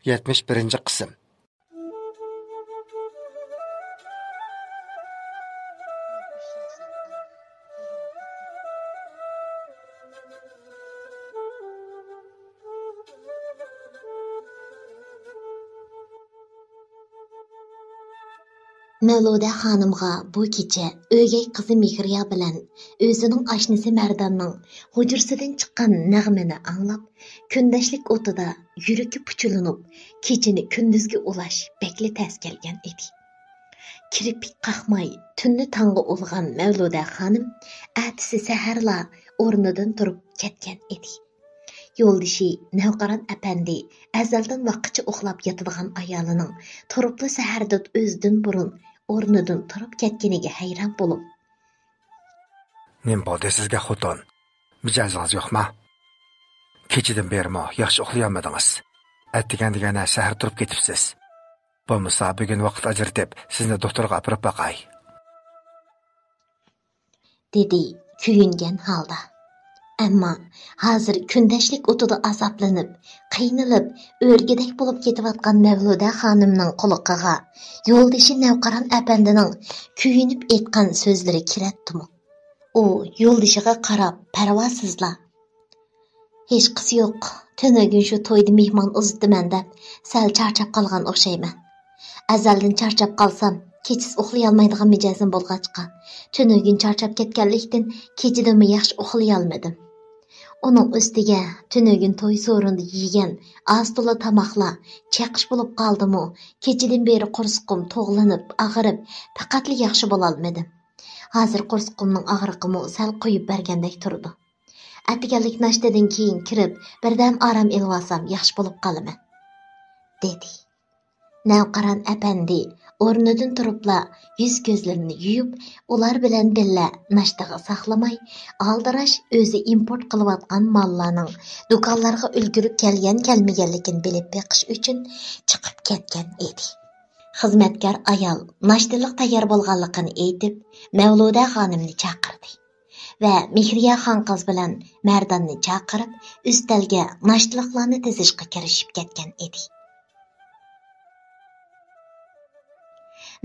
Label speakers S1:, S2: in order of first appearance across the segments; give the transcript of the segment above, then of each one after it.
S1: 71. qism.
S2: Mevluda xonimga bu kecha o'gay qizi Mehriya bilan o'zining oshnasi Mardanning hujrasidan chiqqan nag'mani anglab, kundashlik o'tida yuragi puchulinib, kechini kunduzga ulash bekli tas kelgan edi. Kirpik qaqmay, tunni tongga ulg'an Mevluda xonim atisi saharla o'rnidan turib ketgan edi. Yo'ldishi Navqaron apandi azaldan vaqtcha uxlab yotadigan ayolining turibli saharda o'zidan burun o'rnidan turib ketganiga hayron bo'lib,
S1: "Nim bo'ldi sizga xotin? Mijozingiz yo'qmi? Kechidan bermo, yaxshi uxlayolmadingiz. Atdigan degana shahar turib ketibsiz. Bo'lmasa bugun vaqt ajratib, sizni doktorga olib boqay."
S2: dedi kuyingan holda. Ammo hozir kundashlik o'tida azoblanib, qiynalib, o'rgidek bo'lib ketayotgan Mevluda xonimning quloqiga yo'ldishi Navqaron apandining kuyinib aytgan so'zlari kiratdimi. U yo'ldishiga qarab parvosizla, "Hech qisi yo'q. Tunugun shu to'yda mehmon uzitdiman deb sal charchab qolgan o'xshayman. Azaldan charchab qolsam, kechis uxlay olmaydigan mijozim bo'lg'achqa, tunugun charchab ketganlikdan kechidami yaxshi uxlay olmadim. Onun üstiga tunugun to'y so'rinda yegan ostola tamoqlar chaqish bo'lib qoldimi, kechidan beri qo'rsqim to'g'lanib, og'rib, faqatli yaxshi bo'la olmadim. Hozir qo'rsqimning og'riqimi sal qo'yib bergandek turdi. Atganlik nashtadan keyin kirib, birdan orom olsam yaxshi bo'lib qolaman", dedi. Navqaron apandi o'rnidan turibla yuz ko'zlarini yuyib, ular bilan billa nashtaga saqlamay, aldirash o'zi import qilayotgan mollarning do'konlarga ulgurib kelmaganligini bilib beqish uchun chiqib ketgan edi. Xizmatkor ayol nashtalik tayyor bo'lganligini aytib, Mevluda xonimni chaqirdi va Mehriya xon qiz bilan Mardonni chaqirib, ustalga nashtaliqlarni tizishga kirishib ketgan edi.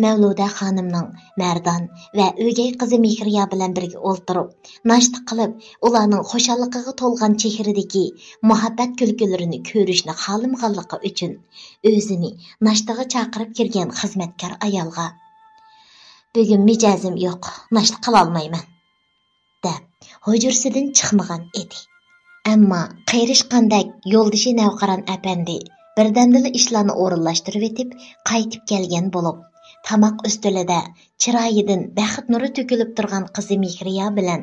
S2: Mevluda xonimning Mardan va o'gay qizi Mehriya bilan birga o'ltirib, nashta qilib, ularning xushalligiga to'lgan chehradagi muhabbat kulgularini ko'rishni xohlamaganligi uchun o'zini nashtaga chaqirib kirgan xizmatkor ayolga "Bugun mijozim yo'q, nashta qila olmayman" deb hujrasidan chiqmagan edi. Ammo qayrishqandak yo'ldishi Navqaron apandi birdamdila ishlarni o'rinlashtirib etib, qaytib kelgan bo'lib, tamoq ustilida chiroyidan baxt nuri to'kilib turgan qizi Mehriya bilan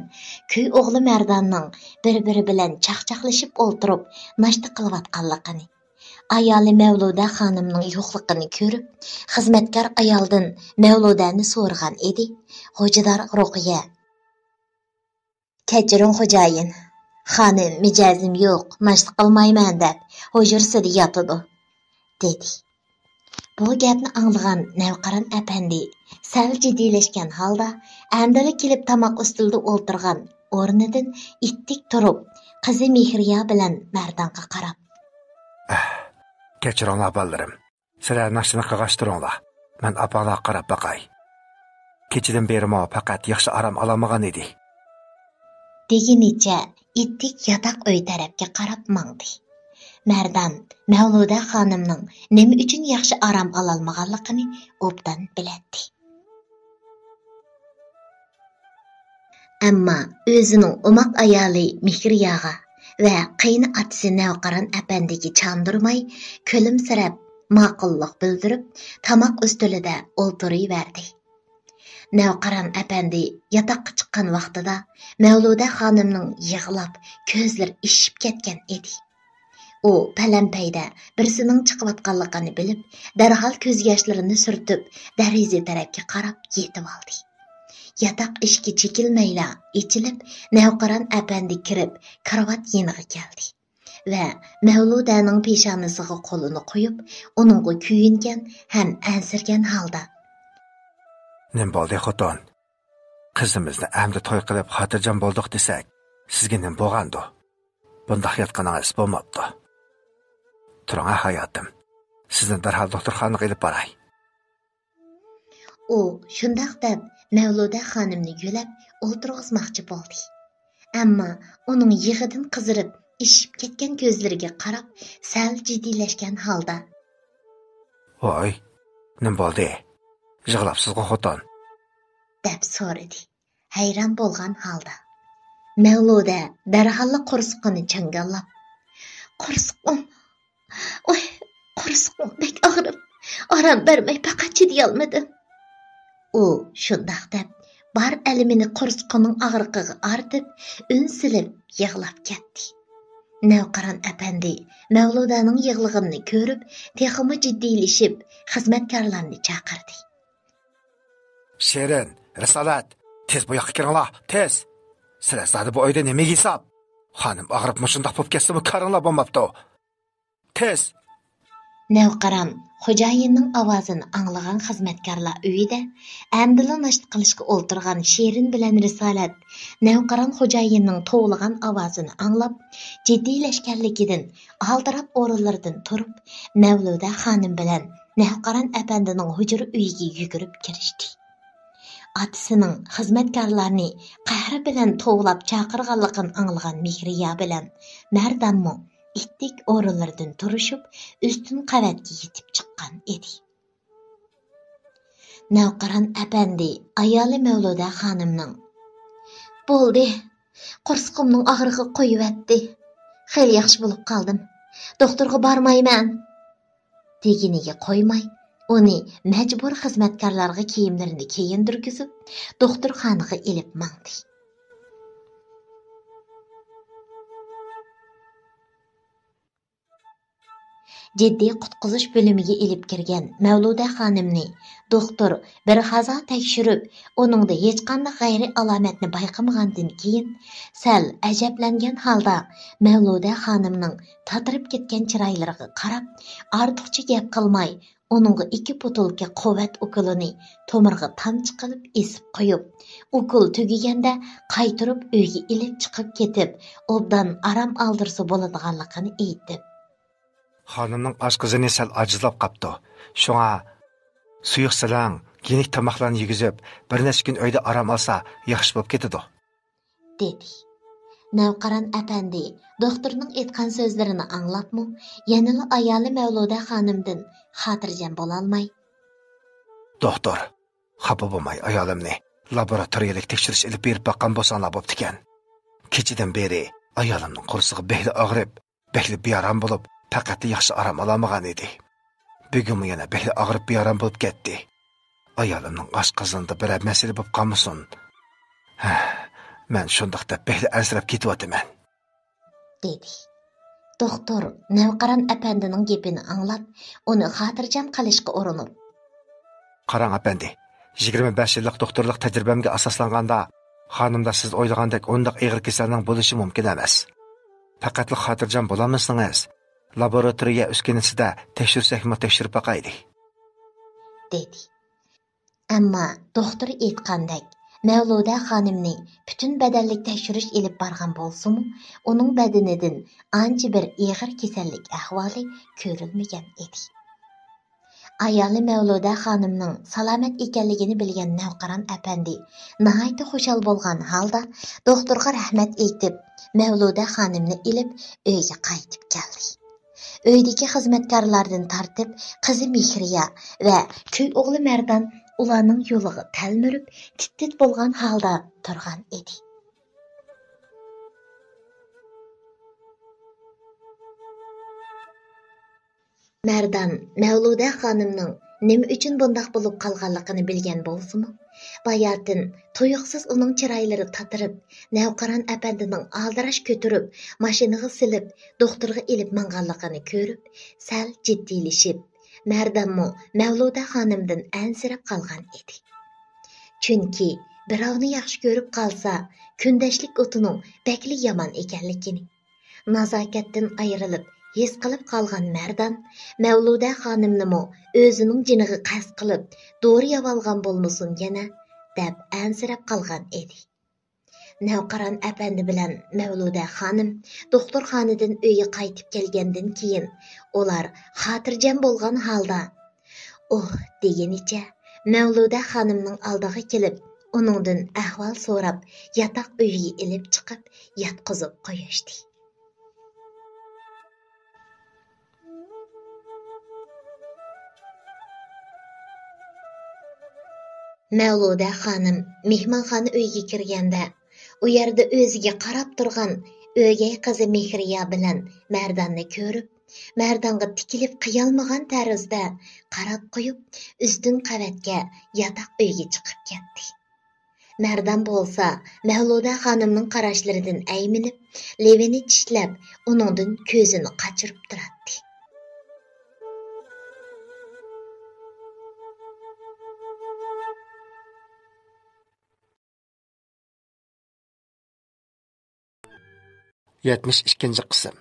S2: kuy o'g'li Mardanning bir-biri bilan chaqchaqlashib o'ltirib, nashta qilayotganligini, ayoli Mevluda xonimning yo'qligini ko'rib, xizmatkor ayoldan Mevludani so'rgan edi. Xo'jador Ruqiya: "Kechiring xo'jayin, xonim mijozim yo'q, nashta qilmayman deb hujrasida yotidi", dedi. Bu gapni anglagan Navqaron apandi sal jiddiylashgan holda andali kelib tamoq ustilida o'ltirgan o'rnidan ittik turib, qizi Mehriya bilan Mardonga qarab:
S1: "Kechiringlar bolarim. Sizlar nashtani qilg'ashtiringlar. Men apaga qarab boqay. Kechidan beri mo faqat yaxshi orom olamagan edi",
S2: deginicha ittik yotoq uy tarafga qarab mangdi. Mardon Mevluda xonimning nima uchun yaxshi orom ololmaganligini obdan biladi. Ammo o'zining umoq ayoli Mehriyaga va qayni otasi Navqaron apandiga chandurmay, kulimsirab ma'qullik bildirib, tamoq ustulida o'ltiraverdi. Navqaron apandi yotoqqa chiqqan vaqtida Mevluda xonimning yig'lab, ko'zlari ishib ketgan edi. U palampayda birisining chiqayotganligini bilib, darhol ko'z yoshlarini surtib, dariza tarafga qarab yetib oldi. Yotoq eshigi chekilmayla ichilib, Navqaron apandi kirib, karavot yeniga keldi va Mevludaning peshonasiga qo'lini qo'yib, uningga kuyingan ham ansirgan holda:
S1: "Nim bo'ldi xotin? Qizimizni amdi to'y qilib xotirjam bo'ldik desak, sizga nim bo'lgandi? Bundaq yotganingiz bo'lmabdi. Turing hayotim. Sizni darhol doktorxonaga ilib boray.
S2: U shundoq deb Mavluda xonimni yo'lab o'tirg'izmoqchi bo'ldi. Ammo uning yig'idan qizirib, ishib ketgan ko'zlariga qarab, sal jiddiylashgan holda:
S1: "Voy, nima bo'ldi? Yig'labsiz-ku xotin?"
S2: deb so'radi, hayron bo'lgan holda. Mavluda darhol qo'rsqini changallab: "Qo'rsqim, oy, qo'rsqim bek og'rib, orom bermay faqat chidayolmadim." U shundoq deb bar alimini qo'rsqining og'riqiga artib, unsilib yig'lab ketdi. Navqiron apandi Mavludaning yig'lig'ini ko'rib, texmi jiddiylashib, xizmatkorlarni chaqirdi.
S1: "Shirin, Risolat, tez bu yoqqa kiringlar, tez. Sizlar bu uyda nima hisob? Xonim og'rib mushundoq bo'lib ketsa, bu karinglar bo'lmabdi. Tez."
S2: Navqiron xo'jayinning ovozini anglagan xizmatkorlar uyida andila nasht qilishga o'ltirgan Shirin bilan Risolat Navqiron xo'jayinning to'g'lagan ovozini anglab, jiddiylashganligidan aldirab o'rinlaridan turib, Mavluda xonim bilan Navqiron apandining hujra uyiga yugurib kirishdi. Atisining xizmatkorlarni qahri bilan to'g'lab chaqirganligini anglagan Mehriya bilan Mardammo ittik o'rinlaridan turishib, ustun qavatga yetib chiqqan edi. Navqiron apandi ayoli Mavluda xonimning: "Bo'ldi, qo'rsqimning og'rig'i qo'yivatdi. Xeyli yaxshi bo'lib qoldim. Doktorga bormayman" deginiga qo'ymay, uni majbur xizmatkorlarga kiyimlarini kiyindirgizib, doktorxonaga ilib mangdi. Jiddiy qutqizish bo'limiga ilib kirgan Mavluda xonimni doktor bir hazo tekshirib, uningda hech qanday g'ayri alomatni bayqamagandan keyin sal ajablangan holda Mavluda xonimning tatirib ketgan chiroylariga qarab, ortiqcha gap qilmay, uningga 2 butulka quvvat ukulini tomirga tamchi qilib esib qo'yib, ukul tugaganda qaytirib uyga ilib chiqib ketib, obdan aram oldirsa bo'ladiganligini aytdi.
S1: Xonimning oshqozoni sal ajizlab qapti. Shunga suyuq silang, yenik tomoqlarni yegizib, bir necha kun uyda aram olsa, yaxshi bo'lib ketadi,
S2: dedi. Navqiron apandi doktorning aytgan so'zlarini anglabmi, yanada ayoli Mavluda xonimdan xotirjam bo'la olmay:
S1: "Doktor, xafa bo'lmay ayolimni laboratoriyalik tekshirish ilib berib baqqan bo'lsanglar bo'pti ekan. Kechidan beri ayolimning qursig'i behli og'rib, behli bearam bo'lib, faqat yaxshi aram olamagan edi. Bugunmi yana behli og'rib bearam bo'lib ketdi. Ayolimning oshqozonida bir masala bo'lib qolmasin. Men shundoqda behli asrab ketyapman"
S2: dedi. Doktor Navqiron apandining gapini anglab, uni xotirjam qilishga urinib:
S1: "Qarang apandi, 25 yillik doktorlik tajribamga asoslanganda, xonimda siz o'ylagandek undaq og'ir kasalning bo'lishi mumkin emas. Faqat xotirjam bo'lolmasangiz, laboratoriya uskunasida tekshirsakmi tekshirib boqaylik" dedi. Ammo doktor aytgandek, Mavluda xonimni butun badanlik tekshirish ilib borgan bo'lsa-mu, uning badanidan ancha bir og'ir kasallik ahvoli ko'rilmagan edi. Ayoli Mavluda xonimning salomat ekanligini bilgan Navqiron apandi nihoyatda xushal bo'lgan holda doktorga rahmat aytib, Mavluda xonimni ilib uyga qaytib keldi. Uydagi xizmatkorlardan tortib, qizi Mehriya va köy o'g'li Mardan ularning yo'liga talmirib, tit-tit bo'lgan holda turgan edi. Mardan Mavluda xonimning nima uchun bundoq bo'lib qolganligini bilgan bo'lsa-mu, bayatin tuyuqsiz uning chiroylari tatirib, Navqiron apandining aldirash ko'tirib, mashinaga silib, doktorga ilib manganligini ko'rib, sal jiddiylashib, Mardanmo Mavluda xonimdan ansirab qolgan edi. Chunki birovni yaxshi ko'rib qolsa, kundashlik o'tining bakli yomon ekanligini, nazokatdan ayrilib his qilib qolgan Mardan Mavluda xonimnimi o'zining jiniga qasd qilib, dori yavolgan bo'lmasin yana deb ansirab qolgan edi.
S2: Navqaron apandi bilan Mavluda xonim doktorxonadan uyga qaytib kelgandan keyin ular xotirjam bo'lgan holda deganicha Mavluda xonimning oldiga kelib, uningdan ahvol so'rab, yotoq uyiga ilib chiqib, yotqizib qo'yishdi. Mavluda xonim mehmonxona uyiga kirganda, u yerda o'ziga qarab turgan o'gay qizi Mehriya bilan Mardonni ko'rib, Mardonga tikilib qiyolmagan tarzda qarab qo'yib, ustun qavatga yotoq uyga chiqib ketdi. Mardon bo'lsa, Mavluda xonimning qarashlaridan ayminib, levini tishlab, uningdan ko'zini qochirib turardi.
S1: Yetmiş ikinci qism.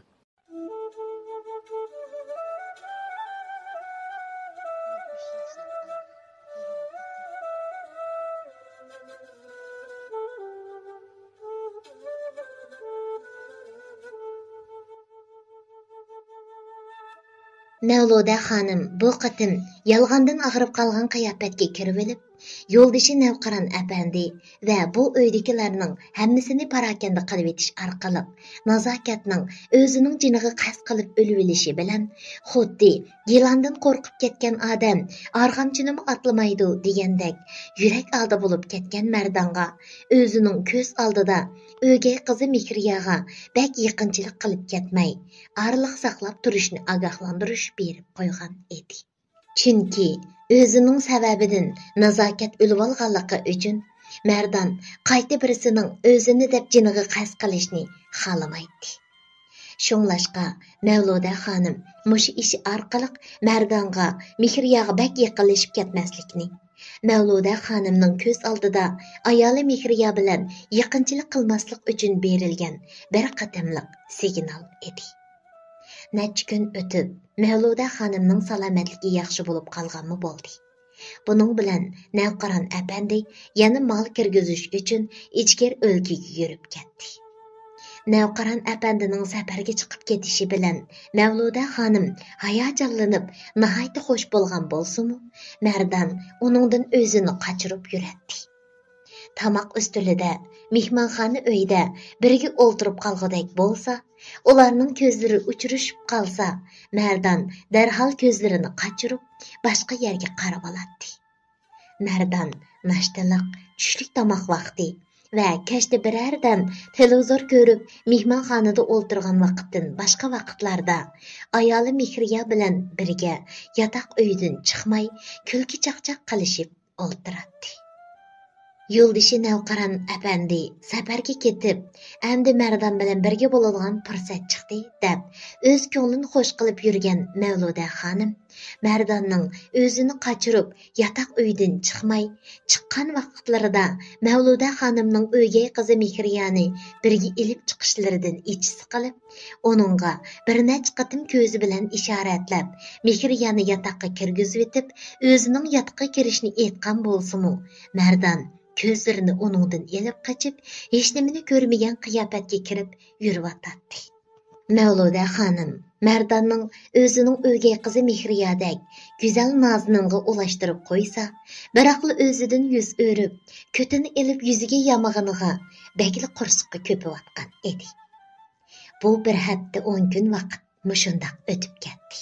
S2: Mavluda xonim bu qatim yolg'ondan og'rib qolgan qiyofatga kirib olib, yo'ldoshi Navqaron apandi va bu uydagilarning hammasini parakanda qilib etish orqali nazokatning o'zining jiniga qasd qilib o'lib olishi bilan xuddi yilondan qo'rqib ketgan odam arg'amchini otlamaydi degandek yurak oldi bo'lib ketgan Mardonga o'zining ko'z oldida o'gay qizi Mehriyaga bak yaqinchilik qilib ketmay, arliq saqlab turishni ogohlantirish berib qo'ygan edi. Chunki o'zining sababidan nazokat o'lib olganligi uchun Mardon qayta birisining o'zini deb jiniga qasd qilishni xohlamaydi. Shunglashqa Mavluda xonim mush ishi orqali Mardonga Mehriyaga bak yaqinlashib ketmaslikni, Mavluda xonimning ko'z oldida ayoli Mehriya bilan yaqinchilik qilmaslik uchun berilgan bir qatimliq signal edi. Necha kun o'tib, Mavluda xonimning salomatligi yaxshi bo'lib qolganmi bo'ldi. Buning bilan Navqaron apandi yana mol kirgizish uchun ichkir o'lkaga yurib ketdi. Navqaron apandining safarga chiqib ketishi bilan Mavluda xonim hayajonlanib, nihoyat xush bo'lgan bo'lsa-mu, Mardon uningdan o'zini qochirib yuradi. Tamoq ustulida, mehmonxona uyida birga o'ltirib qolgudek bo'lsa, ularning ko'zlari uchrashib qolsa, Mardon darhol ko'zlarini qochirib, boshqa yerga qarab oladi. Mardon nashtaliq, tushlik tomoq vaqti va kechda birardan televizor ko'rib, mehmonxonada o'ltirgan vaqtdan boshqa vaqtlarda ayoli Mehriya bilan birga yotoq uydan chiqmay, kulki chaqchaq qilishib o'ltiradi. Yo'ldoshi Navqaron apandi safarga ketib, endi Mardon bilan birga bo'ladigan fursat chiqdi deb o'z ko'nglini xush qilib yurgan Mavluda xonim Mardonning o'zini qochirib yotoq uydan chiqmay, chiqqan vaqtlarida Mavluda xonimning o'gay qizi Mehriyani birga ilib chiqishlaridan ichisi qilib, uningga bir necha qatim ko'zi bilan ishoratlab, Mehriyani yotoqqa kirgizib etib, o'zining yotoqqa kirishni aytgan bo'lsa-mu, Mardon ko'zlarini uningdan elib qochib, hech nimani ko'rmagan qiyofatga kirib yurib-o'tadi. Mavluda xonim Mardonning o'zining o'gay qizi Mehriyadek go'zal noziningga ulashtirib qo'ysa, biroqli o'zidan yuz o'rib, ko'tini elib yuziga yamag'iniga bakli qursiqqa ko'payotgan edi. Bu bir hafta 10 kun vaqt mushundoq o'tib ketdi.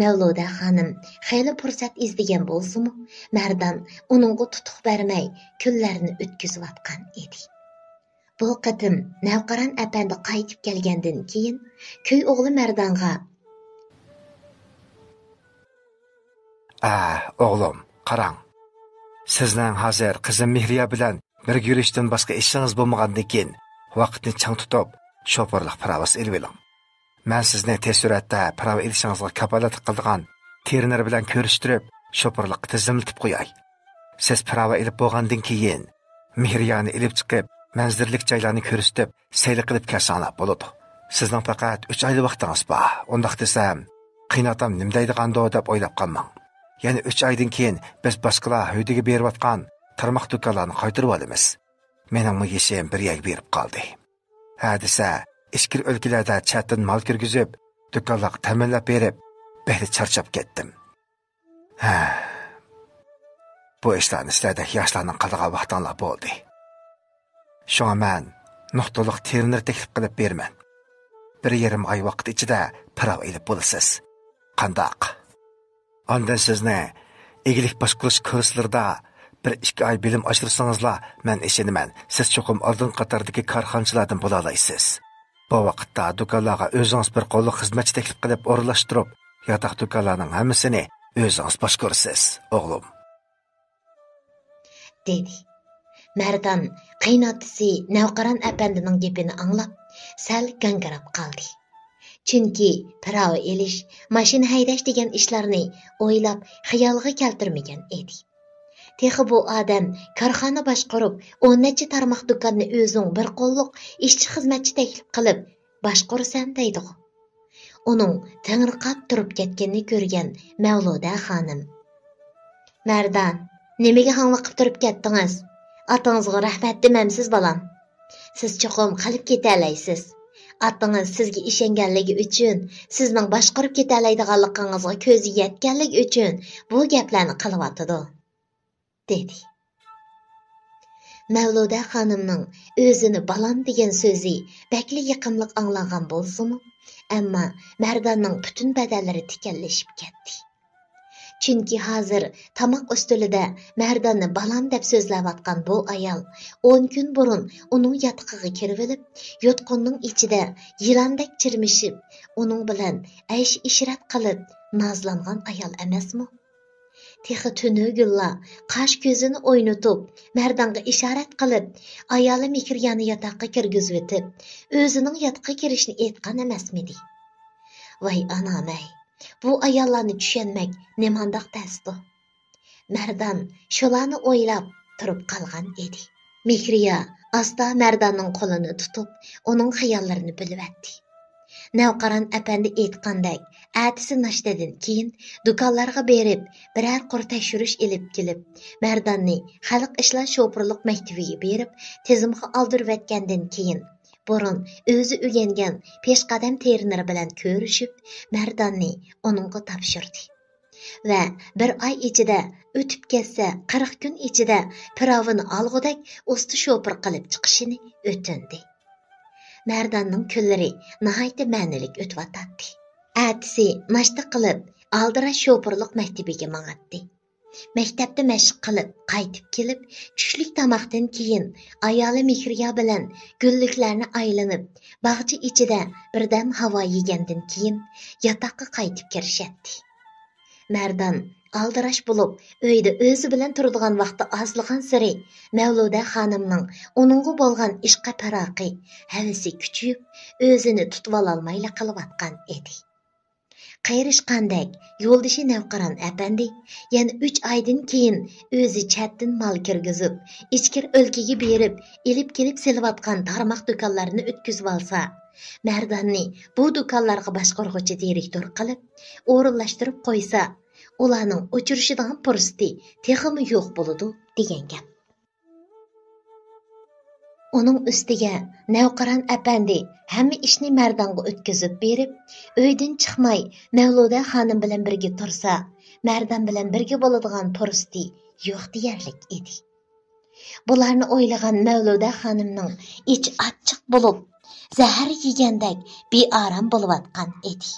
S2: Mavluda xonim xeyli fursat izlagan bo'lsa-mu, Mardon uningga tutuq bermay kunlarni o'tkazayotgan edi. Bu qatim Navqaron apandi qaytib kelgandan keyin köy o'g'li Mardonga
S1: O'g'lim, qarang. Sizning hozir qizim Mehriya bilan bir yurishdan boshqa ishingiz bo'lmagandan keyin vaqtni chang tutib, sho'pirlik pravos elib oling. Men sizni tez suratda prava elishingizga kapolat qilgan terner bilan ko'rishtirib, sho'pirlikni tizimlatib qo'yay. Siz prava elib bo'lgandan keyin Mehriyani elib chiqib, manzirlik joylarni ko'rsatib, sayl qilib kelsangiz bo'ladi. Sizning faqat 3 oylik vaqtingiz bor. Undaq desam, qiynatam nima deydigando deb o'ylab qolmang. Ya'ni 3 oydan keyin biz boshqalar uydiga berayotgan tarmoq do'konlarni qaytarib olamiz. Meningmi yeshim bir yag berib qoldi. Ha desa, ichkir o'lkalarda chatdan mal kirgizib, do'konlarga ta'minlab berib, beri charchab ketdim. Ha. Bu ishlarni sizlarda yoshlarning qildigan vaqtinglar bo'ldi. Shunga men nuqtaliq terminal taklif qilib berman. 1,5 oy vaqt ichida prov elib bo'lasiz. Qandaq? Ondan sizni egilik boshqarish kurslarida 1-2 oy bilim oshirsanızlar, men ishonaman, siz cho'qim oldin qatordagi korxonachilardan bo'la olasiz. Bu vaqtda do'konlarga o'zingiz bir qo'lliq xizmatchi taklif qilib o'rinlashtirib, yotoq do'konlarning hammasini o'zingiz boshqarasiz, o'g'lim.
S2: dedi. Mərdan qaynotisi Navqaran əpəndining gapini anglab, sal gangirab qoldi. Chunki prava elish, mashina haydash degan ishlarni o'ylab, xayoliga keltirmagan edi. Texi bu odam korxona boshqarib, 10 necha tarmoq do'konni o'zing bir qo'lliq ishchi xizmatchi taklif qilib boshqarsan deydi. Uning tangriqab turib ketganini ko'rgan Mavluda xonim: "Mərdan, nimaga hangliqib turib ketdingiz? Atanızga rahmat demamsiz balam. Siz cho'qim qilib ketalaysiz. Atanız sizga ishonganligi uchun, sizning boshqarib ketalaydiganligingizga ko'zi yetganligi uchun bu gaplarni qilyotidi", dedi. Mavluda xonimning o'zini balam degan so'zi bakli yaqinliq anglagan bo'lsa-mu, ammo Mardonning butun badallari tikallashib ketdi. Chunki hozir tamoq ustulida Mardonni balam deb so'zlayotgan bu ayol 10 kun burun uning yotiqiga kirib olib, yotqinning ichida yilondek chirmishib, uning bilan aysh ishrat qilib nozlangan ayol emasmi? Texi tunugilla qash ko'zini o'ynatib, Mardonga ishorat qilib, ayoli Mikriyani yotoqqa kirgizib o'tib, o'zining yotoqqa kirishni aytgan emasmidi? Voy anamay, bu ayollarni tushunmak nemandoq tasdi. Mardon shularni o'ylab turib qolgan edi. Mikriya asta Mardonning qo'lini tutib, uning xiyollarini bilibdi. Navqaran apandi aytgandek, atisi nashtadan keyin do'konlarga berib, biror qor tekshirish elib kelib, Mardonni xalq ishlar shopirlik maktabiga berib, tizimga oldirib o'tgandan keyin burun o'zi o'rgangan peshqadam terineri bilan ko'rishib, Mardonni uningga topshirdi. Va bir oy ichida o'tib ketsa, 40 kun ichida pirovini olg'udak usti shopir qilib chiqishini o'tindi. Mardonning kunlari nihoyatda ma'nilik o'tib. Atisi nashta qilib, aldirash shopirlik maktabiga mang'atdi. Maktabda mashq qilib, qaytib kelib, tushlik tomoqdan keyin ayoli Mihriya bilan gulliklarni aylanib, bog'cha ichida birdan havo yegandan keyin yotoqqa qaytib kirishadi. Mardon aldirash bo'lib, uyda o'zi bilan turadigan vaqti ozligan siri Mavluda xonimning uningga bo'lgan ishqa paroqi, havasi kuchayib, o'zini tutib ololmayla qilayotgan edi. Qayrishqandek yo'ldishi Navqaran apandi yana 3 oydan keyin o'zi chatdan mal kirgizib, ichkir o'lkaga berib, elib kelib selayotgan tarmoq do'konlarini o'tkazib olsa, Mardonni bu do'konlarga boshqaruvchi direktor qilib, o'rinlashtirib qo'ysa, ularning o'chirishidan fursati texmi yo'q bo'ladi degan gap. Uning ustiga Navqaran apandi hamma ishni Mardonga o'tkazib berib, uydan chiqmay Mavluda xonim bilan birga tursa, Mardon bilan birga bo'ladigan fursati yo'q deyarlik edi. Bularni o'ylagan Mavluda xonimning ich achchiq bo'lib, zahar yegandek beorom bo'layotgan edi.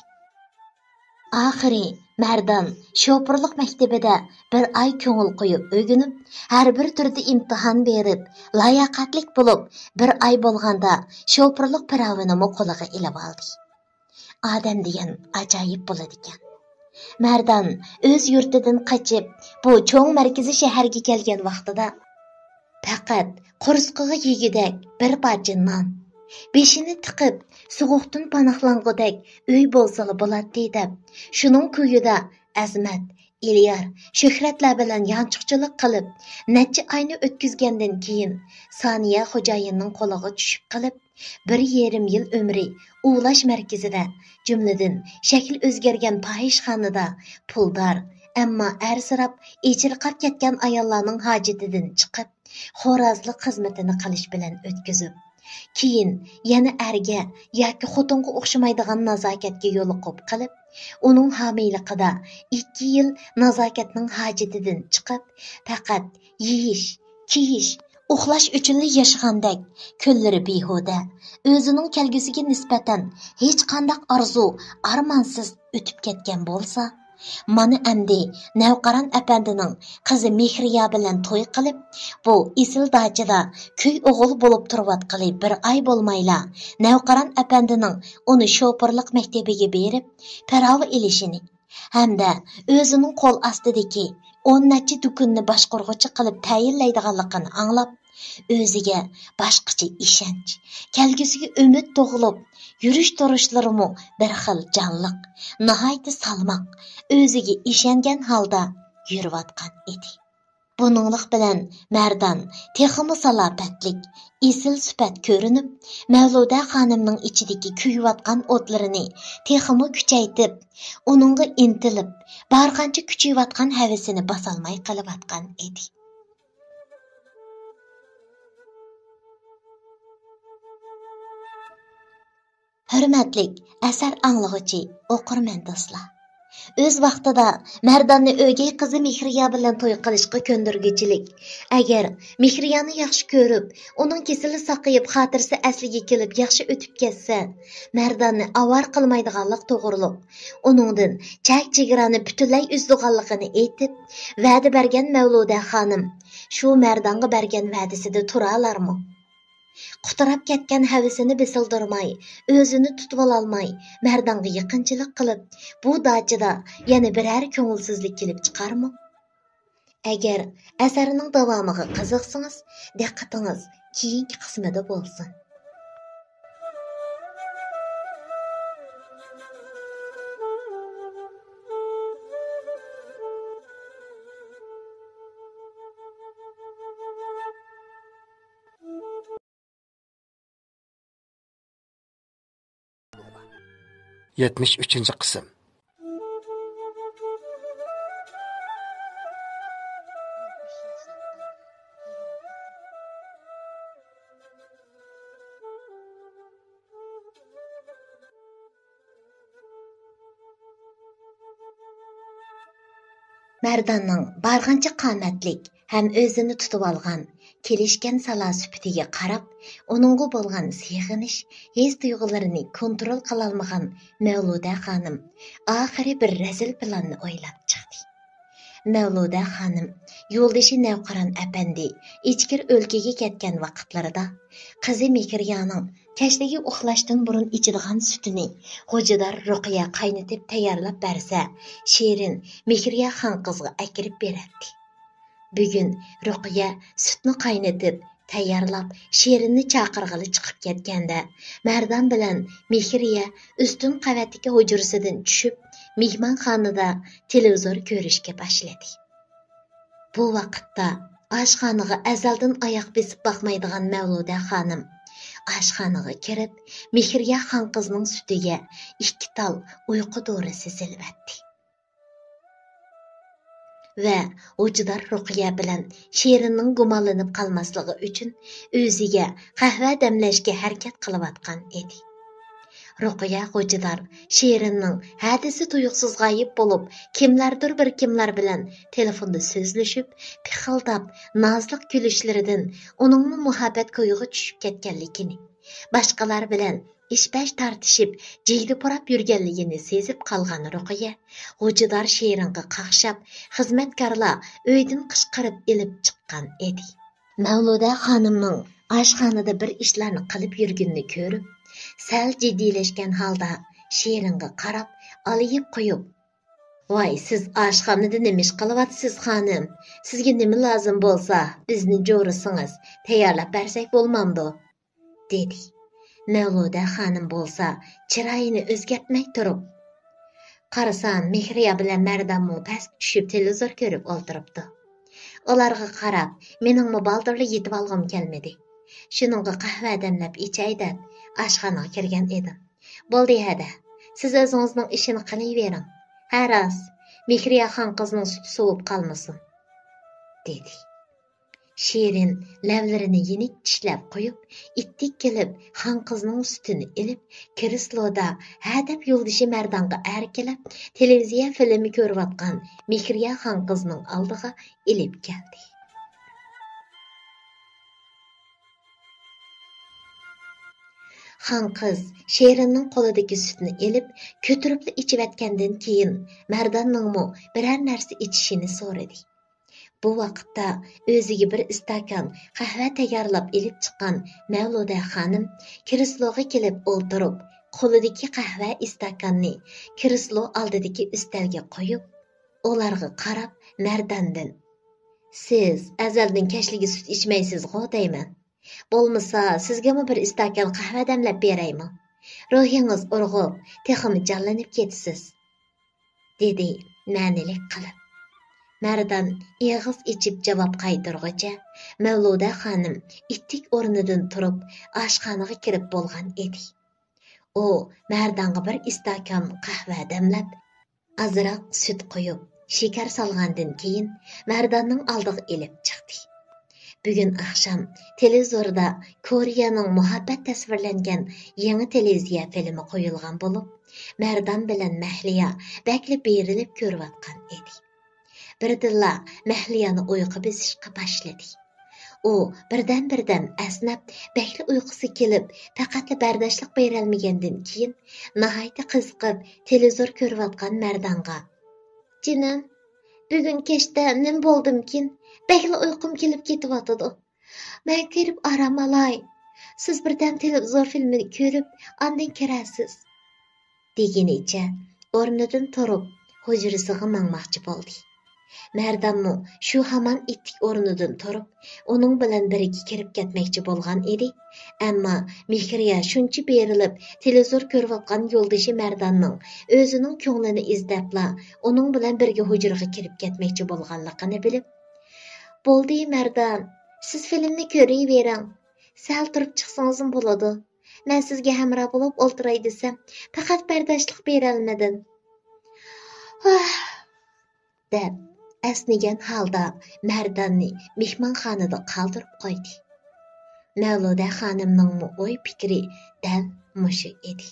S2: Oxiri Mardon shopirlik maktabida bir oy ko'ngil qo'yib o'rganib, har bir turda imtihon berib, layoqatlik bo'lib, bir oy bo'lganda shopirlik pirovini qo'liga ilib oldi. Odam degan ajoyib bo'ladi ekan. Mardon o'z yurtidan qochib, bu cho'ng markaziy shaharga kelgan vaqtida faqat qursqiga yegidak bir parcha non, beshini tiqib, sovuqdan panohlangudek uy bo'lsa bo'ladi deb, shuning kuyida Azmat, Eliyar, Shuhratlar bilan yanchiqchilik qilib, necha oyni o'tkazgandan keyin Soniya xo'jayinning qo'liga tushib qilib, 1,5 yil umri uvlash markazida, jumladan shakl o'zgargan fahishxonada puldor, Әмма әрсірап, ечірqab ketgan ayollarning hojatidan chiqib, xo'rozlik xizmatini qilish bilan o'tkazib, keyin yana erga yoki xotinga o'xshamaydigan nazokatga yo'liqib qilib, uning homiyligida 2 yil nazokatning hojatidan chiqib, faqat yeyish, kiyish, uxlash uchun yashagandek, kunlari behuda, o'zining kelgusiga nisbatan hech qanday arzu, armonsiz o'tib ketgan bo'lsa, mana endi Navqaron apandining qizi Mehriya bilan to'y qilib, bu isil dachada kuy o'g'il bo'lib turayotqali bir oy bo'lmayla, Navqaron apandining uni shopirlik maktabiga berib, parova ilishini hamda o'zining qo'l ostidagi 10 necha dukunni boshqarg'uchi qilib tayinlaydiganligini anglab, o'ziga boshqacha ishonch, kelgusiga umid tug'ilib, yurish turishlarimi bir xil jonliq, nihoyat salmoq, o'ziga ishongan holda yurayotgan edi. Buninglik bilan Mardan texmi salobatlik, isil sifat ko'rinib, Mavluda xonimning ichidagi kuyayotgan o'tlarini texmi kuchaytib, uningga intilib, barqancha kuchayotgan havasini bosolmay qilayotgan edi. Hürmetlik əsər anlıqçı, oqurman dostlar. Öz vaqtida Mardonni o'gay qizi Mehriya bilan to'y qilishga ko'ndirguchilik. Agar Mehriyani yaxshi ko'rib, uning kesili saqayib, xotirasi asliga kelib yaxshi o'tib ketsa, Mardonni avar qilmaydiganlik to'g'riliq. Uningdan chak-chegarani butunlay uzdiganligini aytib, va'da bergan Mavluda xonim shu Mardonga bergan va'dasida tura olarmi? Qutirab ketgan havasini bisildirmay, o'zini tutib ololmay, Mardonga yaqinchilik qilib, bu dachida yana biror ko'ngilsizlik kelib chiqarmi? Agar asarining davomiga qiziqsangiz, diqqatingiz keyingi qismida bo'lsin.
S1: Yetmiş 73. qism.
S2: Mardonning barg'ancha qomatlik ham o'zini tutib olgan, kelishgan salasifatiga qarab, uningga bo'lgan seg'inish, his tuyg'ularini kontrol qila olmagan Mavluda xonim oxiri bir razil planni o'ylab chiqdi. Mavluda xonim yo'ldoshi Navqaron apandi ichkir o'lkaga ketgan vaqtlarida qizi Mehriyaning kashdagi uxlashdan burun ichadigan sutini xo'jador Ruqiya qaynatib tayyorlab bersa, Shirin Mehriya xon qizga akirib beradi. Bugun Ruqiya sutni qaynatib tayyorlab Shirinni chaqirg'ili chiqib ketganda, Mardon bilan Mehriya ustun qavatdagi hujrasidan tushib, mehmonxonada televizor ko'rishga boshladi. Bu vaqtda oshxonaga azaldan oyoq besib boqmaydigan Mavluda xonim oshxonaga kirib, Mehriya xon qizning sutiga 2 tal uyqu dorisi silvatdi. Va o'jidor Ruqiya bilan Shirinning gumonlanib qolmasligi uchun o'ziga qahva damlashga harakat qilayotgan edi. Ruqiya o'jidor Shirinning hadisi tuyuqsiz g'oyib bo'lib, kimlardir bir kimlar bilan telefonda so'zlashib, pixildab, nozlik kulishlaridan uning muhabbat ko'yig'i tushib ketganligini, boshqalar bilan ish-bash tartishib, jiydi purab yurganligini sezib qolgan Ruqiya, o'jidor Shiringa qaqshab, xizmatkorlar uydan qishqirib ilib chiqqan edi. Mavluda xonimning oshxonada bir ishlarni qilib yurganini ko'rib, sal jiddiylashgan holda Shiringa qarab, oliyib qo'yib, "Voy, siz oshxonada nima ish qilyapsiz, xonim? Sizga nima lozim bo'lsa, bizni jo'risingiz, tayyorlab bersak bo'lmamdi?" dedi. Mavluda xonim bo'lsa, chiroyini o'zgartmay turib, qarasam, Mehriya bilan Mardonmi past tushib televizor ko'rib o'ltiribdi. Ularga qarab, meningmi baldirli yetib olg'im kelmadi. Shuningga qahva damlab ichay deb oshxonaga kirgan edim. Bo'ldi hada, siz o'zingizning ishini qilavering. Ha rost, Mehriyaxon qizning suti sovib qalmasin, dedi. Şirin ləvlərini yenik tishlab qo'yib, ittik kelib, xon qizning sutini ilib, kirisloda hadab yo'ldishi Mardonga erkalab, televiziya filmi ko'rayotgan Mehriyaxon qizning oldiga ilib keldi. Xon qiz Şirinning qo'lidagi sutni ilib, ko'tirib ichayotgandan keyin Mardonning biror narsa ichishini so'radi. Bu vaqtda o'ziga bir istakan qahva tayyorlab ilib chiqqan Mavluda xonim kirisloga kelib o'ltirib, qo'lidagi qahva istakanni kirislo oldidagi ustalga qo'yib, ularga qarab Mardondan: "Siz azaldan kashligi sut ichmaysiz-g'o deyman. Bo'lmasa, sizgami bir istakan qahva damlab beraymi? Ruhingiz urg'ib, texmi jonlanib ketasiz", dedi ma'nilik qilib. Mardon ig'iz ichib javob qaytarg'icha, Mavluda xonim ittik o'rnidan turib, oshxonaga kirib bo'lgan edi. U Mardonga bir istakan qahva damlab, azroq sut qo'yib, shakar solgandan keyin Mardonning oldiga ilib chiqdi. Bugun oqshom televizorda Koreyaning muhabbat tasvirlangan yangi televiziya filmi qo'yilgan bo'lib, Mardon bilan Mahliya bakli berilib ko'rayotgan edi. Birdilla Mahliyani uyqu besishga boshladi. U birdan asnab, bakli uyqusi kelib, faqat bardoshlik berolmagandan keyin nihoyat qiziqib televizor ko'rayotgan Mardonga: "Jinim, bugun kechda nim bo'ldimkin? Bakli uyqum kelib ketyotdi. Men kirib aram olay. Siz birdan televizor filmini ko'rib, ondan kirasiz", degenicha o'rnidan turib, hujrasiga mangmoqchi bo'ldi. Mardonmu shu hamon ittik o'rnidan turib, uning bilan birga kirib ketmoqchi bo'lgan edi, ammo Mehriya shuncha berilib televizor ko'rayotgan yo'ldoshi Mardonning o'zining ko'nglini izdabla uning bilan birga hujraga kirib ketmoqchi bo'lganligini bilib: "Bo'ldi Mardon, siz filmni ko'ravering. Sal turib chiqsangiz bo'ladi. Men sizga hamroh bo'lib o'ltiray desam, faqat bardoshlik berolmadim", deb asnigan holda Mardonni mehmonxonada qoldirib qo'ydi. Mavluda xonimning o'y fikri dal mushu edi.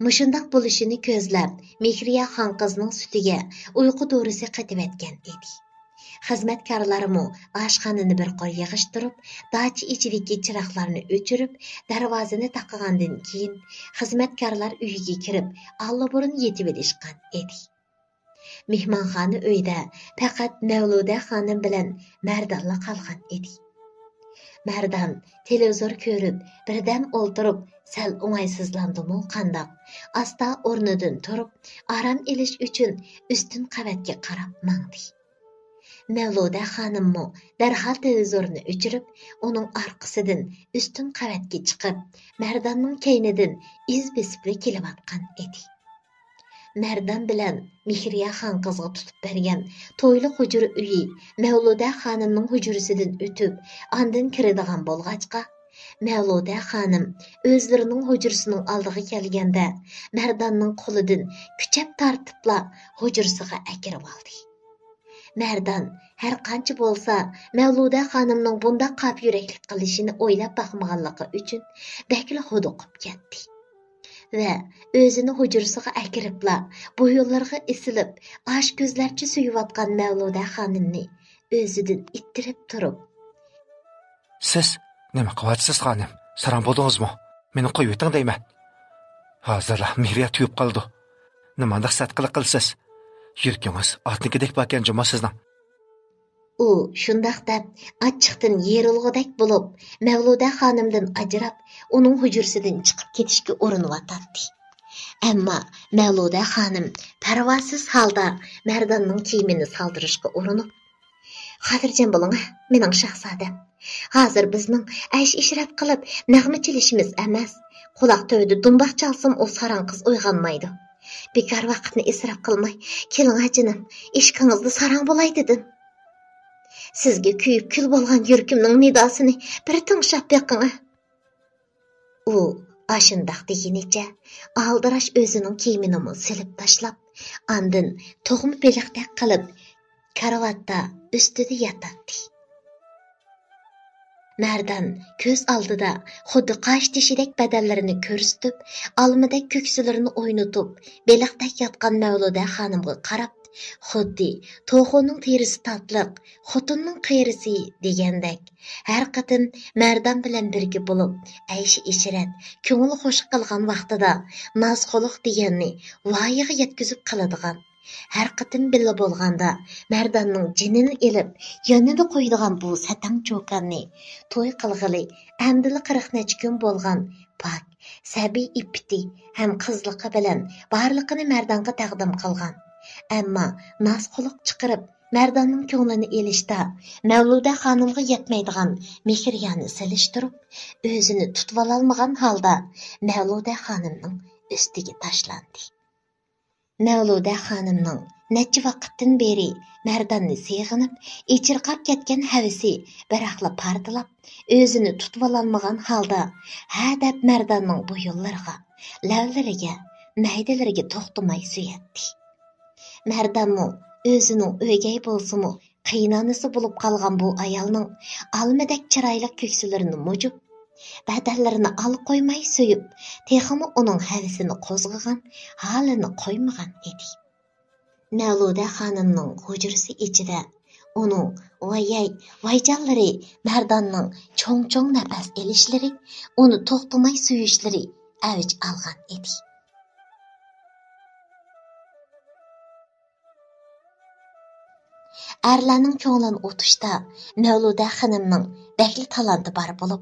S2: Mushundoq bo'lishini ko'zlab, Mehriyaxon qizning sutiga uyqu dorisi qatibatgan edi. Xizmatkorlarmu oshxonani bir qo'l yig'ishtirib, dachi ichidagi chiroqlarni o'chirib, darvozani taqagandan keyin xizmatkorlar uyiga kirib, allaburun yetib olishgan edi. Mehmonxona uyda faqat Mavluda xonim bilan Mardonla qolgan edi. Mardon televizor ko'rib, birdan o'ltirib, sal o'ng'aysizlandimi qandoq, asta o'rnidan turib, aram elish uchun ustun qavatga qarab mangdi. Mavluda xonimmo darhol televizorni o'chirib, uning orqasidan ustun qavatga chiqib, Mardonning kaynidan iz besib kelayotgan edi. Mardon bilan Mehriyaxon qizga tutib bergan to'yli hujra uyi Mavluda xonimning hujrasidan o'tib, ondan kiradigan bo'lg'achqa, Mavluda xonim o'zlarining hujrasining oldiga kelganda, Mardonning qo'lidan kuchab tortibla hujrasiga akirib oldi. Mardon har qancha bo'lsa Mavluda xonimning bunday qap yuraklik qilishini o'ylab baxmaganligi uchun bakli xuduqib ketdi va o'zini hujrasiga akiribla bu yo'llarga isilib, osh ko'zlarcha suyayotgan Mavluda xonimni o'zidan ittirib turib:
S1: "Siz nima qilyapsiz, xonim? Saram bo'ldingizmi? Meni qo'yib o'ting deyman. Hozir Mehriya tuyib qoldi. Nimanda satqiliq qilsiz? Yurkingiz otnikidek bo'lgan juma sizning."
S2: U shundoq deb achchiqdan yerilg'idek bo'lib, Mavluda xonimdan ajrab, uning hujrasidan chiqib ketishga urinyotdi. Ammo Mavluda xonim parvosiz holda Mardonning kiyimini soldirishga urinib: "Xotirjam bo'ling, mening shahzodam. Hozir bizning aysh-ishrat qilib nag'ma chalishimiz emas. Quloq tövida dumboq chalsam o saran qiz uyg'onmaydi. Bekor vaqtni isrof qilmay, keling ajinim, ishqingizda sarang bo'lay dedim. Sizga kuyib kul bo'lgan yurkimning nidosini bir tinglab beqing." U Aşındaq degeniçe, aldiraş özünün kiyimini silip taşlap, andın toğum beliqdek qılıp, karavatda üstüde yatatdı. Merdan köz aldıda xuddi qaş tişidek bedellerini körüstüp, almıdek köksülerini oynutup, beliqdek yatqan Mevluda xanımga qarab, xuddi toğunun terisi tatliq, xotunun qeyrisi degendek, her qatım Merdan bilen birgi bulup, ayşi işiret, köngülü xoş qılgan vaqtida nazquluq degenni vayiga yetkizip qıladigan. Her qatım billa bolğanda Merdanның jinini elip, yanına qoydigan bu satang çokanni toy qılğılı, əmdili 40 neçə gün bolğan pak, səbi ipti hem qızlıqı bilen barlıqını Merdanğa təqdim qılğan. Әмма nazquluq chiqirib, Merdanның көңлini elishda Mevluda xanımga yetmeydigan mehriyani silishtirib, özünü tutvalolmagan halda Mevluda xanımның üstiga tashlandi. Mevluda xanımның necha vaqtdan beri Merdanni seg'inib, ichirqab ketgan havisi biraqla partilab, özünü tutvalolmagan halda ha deb Merdanның bu yo'llariga, lavlariga, maydalariga to'xtamay suyatdi. Merdanmı özünün ögey bolsumu, qiynanısı bulup qalğan bu ayalның almadek çıraylık köksülerini mucup, bədəllərini qoymay söyüp, teximi onun həvisini qozğıgan, halını qoymagan edi. Mevluda xanımның hücrüsü içide, onun vaycanları, Merdanның çoğ nəfəs elişleri, onu toxtumay söyüşleri əvic alğan edi. Erlerning ko'nglini o'tishda Mevluda xanımның bəkli talanti bar bo'lib,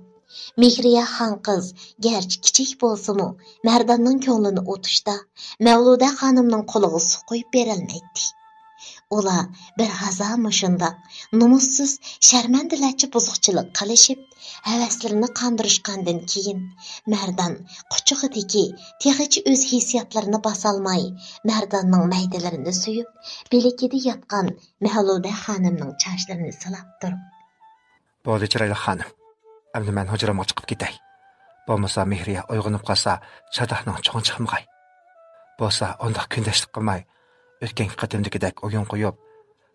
S2: Mehriya xan qiz gerçi kichik bo'lsa-mu, Merdanның ko'nglini o'tishda Mevluda xanımның qo'liga suv qo'yib berilmaydi. Ular bir haza mushunda numussiz sharmandilarcha buzuqchilik qilishib, havaslarini qandirishgandan keyin Merdan quchug'idagi tegichi o'z hissiyotlarini basolmay, Merdanның maydalarini suyib, belikida yotgan Mevluda xanımның chochlarini silab turib,
S1: "Bo'ldi chiroyli xonim. Endi men hujramga chiqib ketay. Bo'lmasa Mehriya uyg'onib qolsa, chadahning cho'ng chiqmag'ay. Bo'lsa undaq kundashlik qilmay, o'tgan qatimdagidek o'yin qo'yib,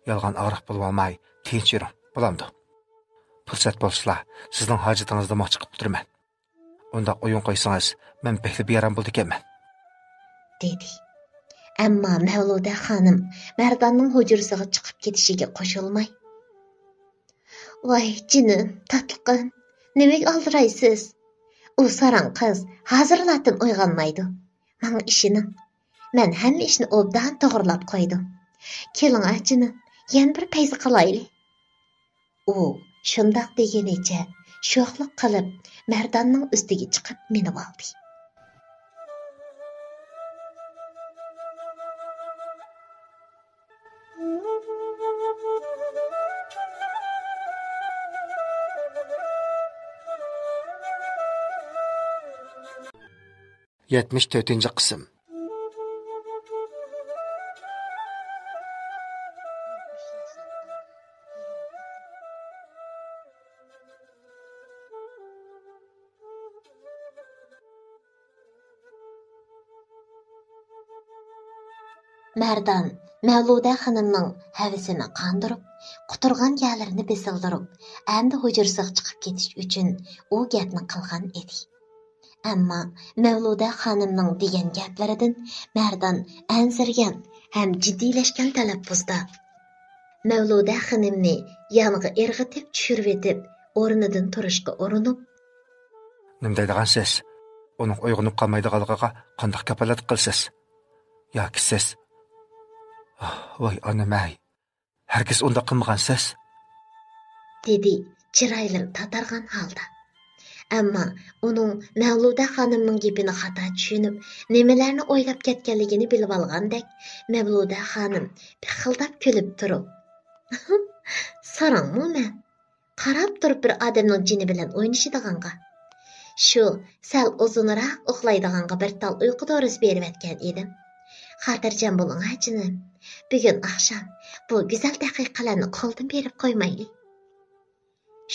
S1: yolg'on og'riq bo'lib olmay, tinch yuring. Bo'lamdi. Fursat bo'lsa, sizning hojatingizda moq chiqib turaman. Undaq o'yin qo'ysangiz, men bekli beram bo'ldi ekanman"
S2: dedi. Ammo Mevluda xanım Merdanның hujrasiga chiqib ketishiga qo'shilmay, "Voy jinim, tatliqim, nimaga oldiraysiz? U saran qiz hozirlatin uyg'onmaydi. Men ishinim. Men hamma ishni obdan to'g'rilab qo'ydim. Keling jinim, yana bir payza qilaylik." U shundoq degenicha sho'xlik qilib Merdanның ustiga chiqib minib oldi.
S1: Yetmiş 4. qism.
S2: Merdan Mevluda xanımның həvisini qandırıb, quturgan yerlerini besildirib, endi hujrasiga chiqib ketish uchun u gapni qilgan edi. Ammo Mevluda xanımның degan gaplaridan Merdan ansirgan ham jiddiylashgan talaffuzda Mevluda xanımni yoniga irg'itib tushirib etib, o'rnidan turishga urinib,
S1: "Nima deydigansiz? Uning uyg'onib qolmaydiganligiga qanday kafolat qilsiz? Yoki siz voy onamay, hargiz unda qilmagansiz"
S2: dedi chiroyli tatargan holda. Ammo uning Mevluda xanımның gapini xato tushunib, nimalarni o'ylab ketganligini bilib olgandek, Mevluda xanım pixildab kulib turib, "Sarangmi men? Qarab turib bir odamning jini bilan o'ynashadiganqa. Shu sal uzunroq uxlaydiganqa bir tal uyqu dorisi berib etgan edim. Xotirjam bo'ling jinim. Bugun oqshom bu go'zal daqiqalarni qo'ldan berib qo'ymaylik."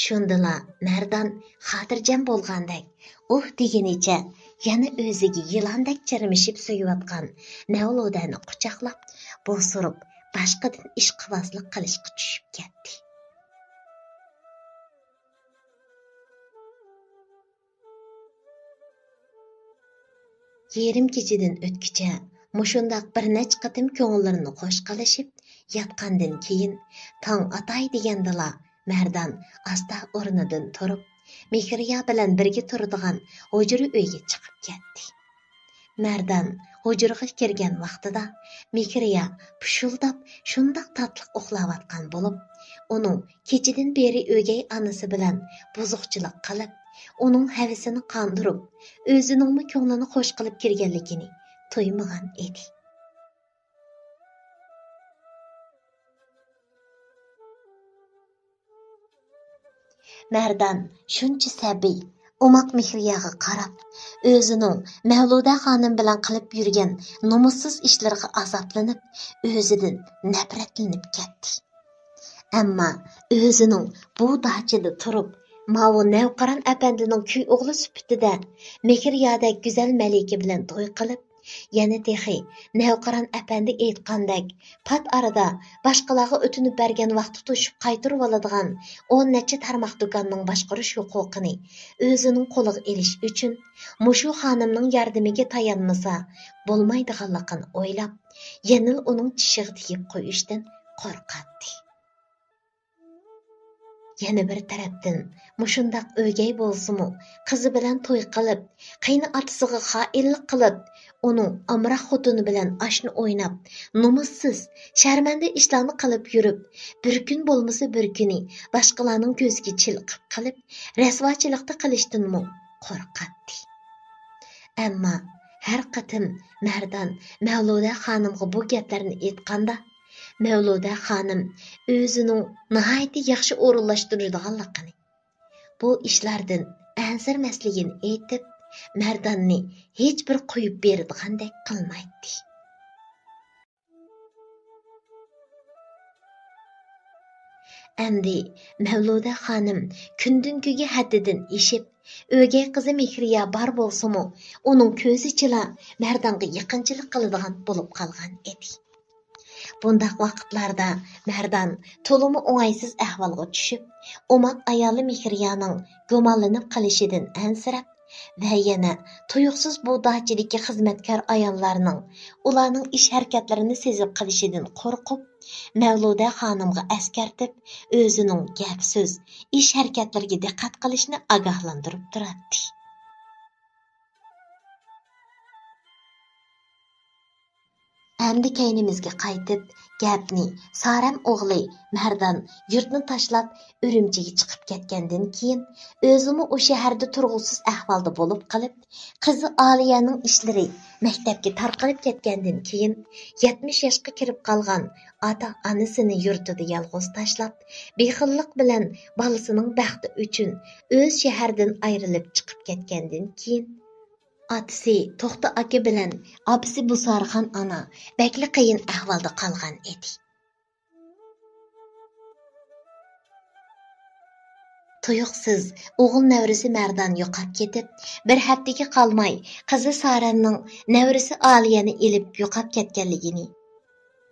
S2: Shundala Merdan xotirjam bo'lgandek, degenicha yana o'ziga yilondek chirmishib so'yayotgan Mavludani quchoqlab, bo'surib, boshqadan ishqibozlik qilishga tushib ketdi. Yerim kechidan o'tkicha mushundaq bir nech qatim ko'ngillarni qo'sh qilishib yotgandan keyin tong atay degandala Mardan asta o'rnidan turib, Mehriya bilan birga turadigan hujra uyga chiqib ketdi. Mardan hujraga kirgan vaqtida Mehriya pushuldab shundaq tatliq uxlayotgan bo'lib, uning kechidan beri o'gay onasi bilan buzuqchilik qilib, uning havasini qondirib, o'zining ko'nglini xo'sh qilib kirganligini to'ymagan edi. Mardan shuncha sabiy, umoq Mehriyaga qarab, o'zining Mavluda xonim bilan qilib yurgan nomussiz ishlariga azoblanib, o'zidan nafratlanib ketdi. Ammo o'zining bu dachida turib, Mavu Navqaron apandining kuy o'g'li sifatida Mehriyadek go'zal malika bilan to'y qilib, yana texi Navqaron apandi aytgandek, pat arada boshqalarga o'tinib bergan vaqtda to'shib qaytirib oladigan 10 necha tarmoq do'konning boshqarish huquqini o'zining qo'liga elish uchun mushu xonimning yordamiga tayanmasa bo'lmaydiganligini o'ylab, yanil uning tishiga tegib qo'yishdan qo'rqatdi. Yana bir tarafdan mushundaq o'gay bo'lsa-mu, qizi bilan to'y qilib, qayni otasiga xoinlik qilib, uning amroq xotini bilan ashni o'ynab, nomussiz, sharmanda ishlarni qilib yurib, bir kun bo'lmasa bir kuni boshqalarning ko'ziga chilqib qilib, rasvochilikda qilishdanmi qo'rqatdi. Ammo har qatim Mardan Mavluda xonimga bu gaplarni aytganda, Mavluda xonim o'zining nihoyatda yaxshi o'rinlashtiradiganligini, bu ishlardan ansirmasligini aytib, Mardanni hech bir qo'yib beradiganday qilmaydi. Endi Mavluda xonim kundan kunga haddidan eshib, o'gay qizi Mehriya bor bo'lsa-mu, uning ko'zichila Mardanga yaqinchilik qiladigan bo'lib qolgan edi. Bundaq vaqtlarda Mardan to'limi o'ng'aysiz ahvolga tushib, umoq ayoli Mehriyaning gumonlanib qolishidan ansirab va yana tuyuqsiz bu dachidagi xizmatkor ayollarning ularning ish harakatlarini sezib qilishidan qo'rqib, Mavluda xonimga askartib, o'zining gap so'z, ish harakatlariga diqqat qilishni ogohlantirib turadi. Endi kaynimizga qaytib, gapni Saram o'g'li Mardan yurtni tashlab Urumchiga chiqib ketgandan keyin, o'zimi o shaharda turg'usiz ahvolda bo'lib qolib, qizi Aliyaning ishlari maktabga tarqalib ketgandan keyin 70 yoshga kirib qolgan ota-onasini yurtida yolg'iz tashlab, bexillik bilan bolasining baxti uchun o'z shahardan ayrilib chiqib ketgandan keyin Atisi To'xta aka bilan opisi Busarxon ana bakli qiyin ahvolda qolgan edi. Tuyuqsiz o'g'il navrisi Mardan yo'qab ketib, bir haftaga qolmay qizi Saranning navrisi Aliyani elib yo'qab ketganligini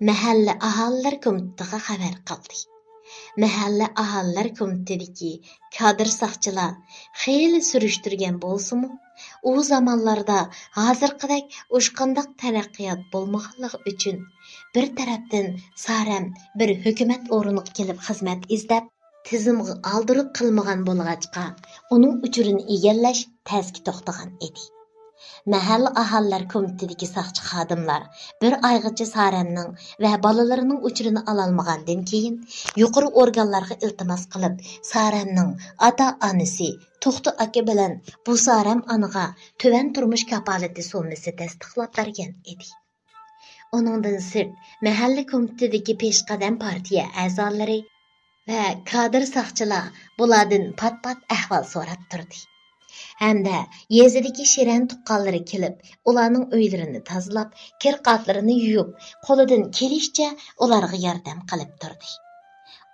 S2: mahalla aholilar komitetiga xabar qildi. Mahalla aholilar komitetidagi kadr saqchilar xeyli surishtirgan bo'lsa-mu, u zamonlarda hozirgidek o'shqandaq taraqqiyot bo'lmaganligi uchun bir tarafdan Saram bir hukumat o'rniga kelib xizmat izlab, tizimga oldirib qilmagan bo'lg'achqa, uning uchurini egallash tezki to'xtagan edi. Mahalla aholilar komitetidagi saqchi xodimlar bir oygacha Saramning va bolalarining uchurini ololmagandan keyin yuqori organlarga iltimos qilib, Saramning ota-onasi To'xta aka bilan bu Saram anaga tuvan turmush kapolati so'mmasi tasdiqlab bergan edi. Uningdan sirt mahalla komitetidagi peshqadam partiya a'zolari va kadr saqchilar bulardan pat-pat ahvol so'rab turdi. Hamda yezidagi shirin tuqqanlari kelib, ularning uylarini tozalab, kir-qatlarini yuvib, qo'lidan kelishicha ularga yordam qilib turdi.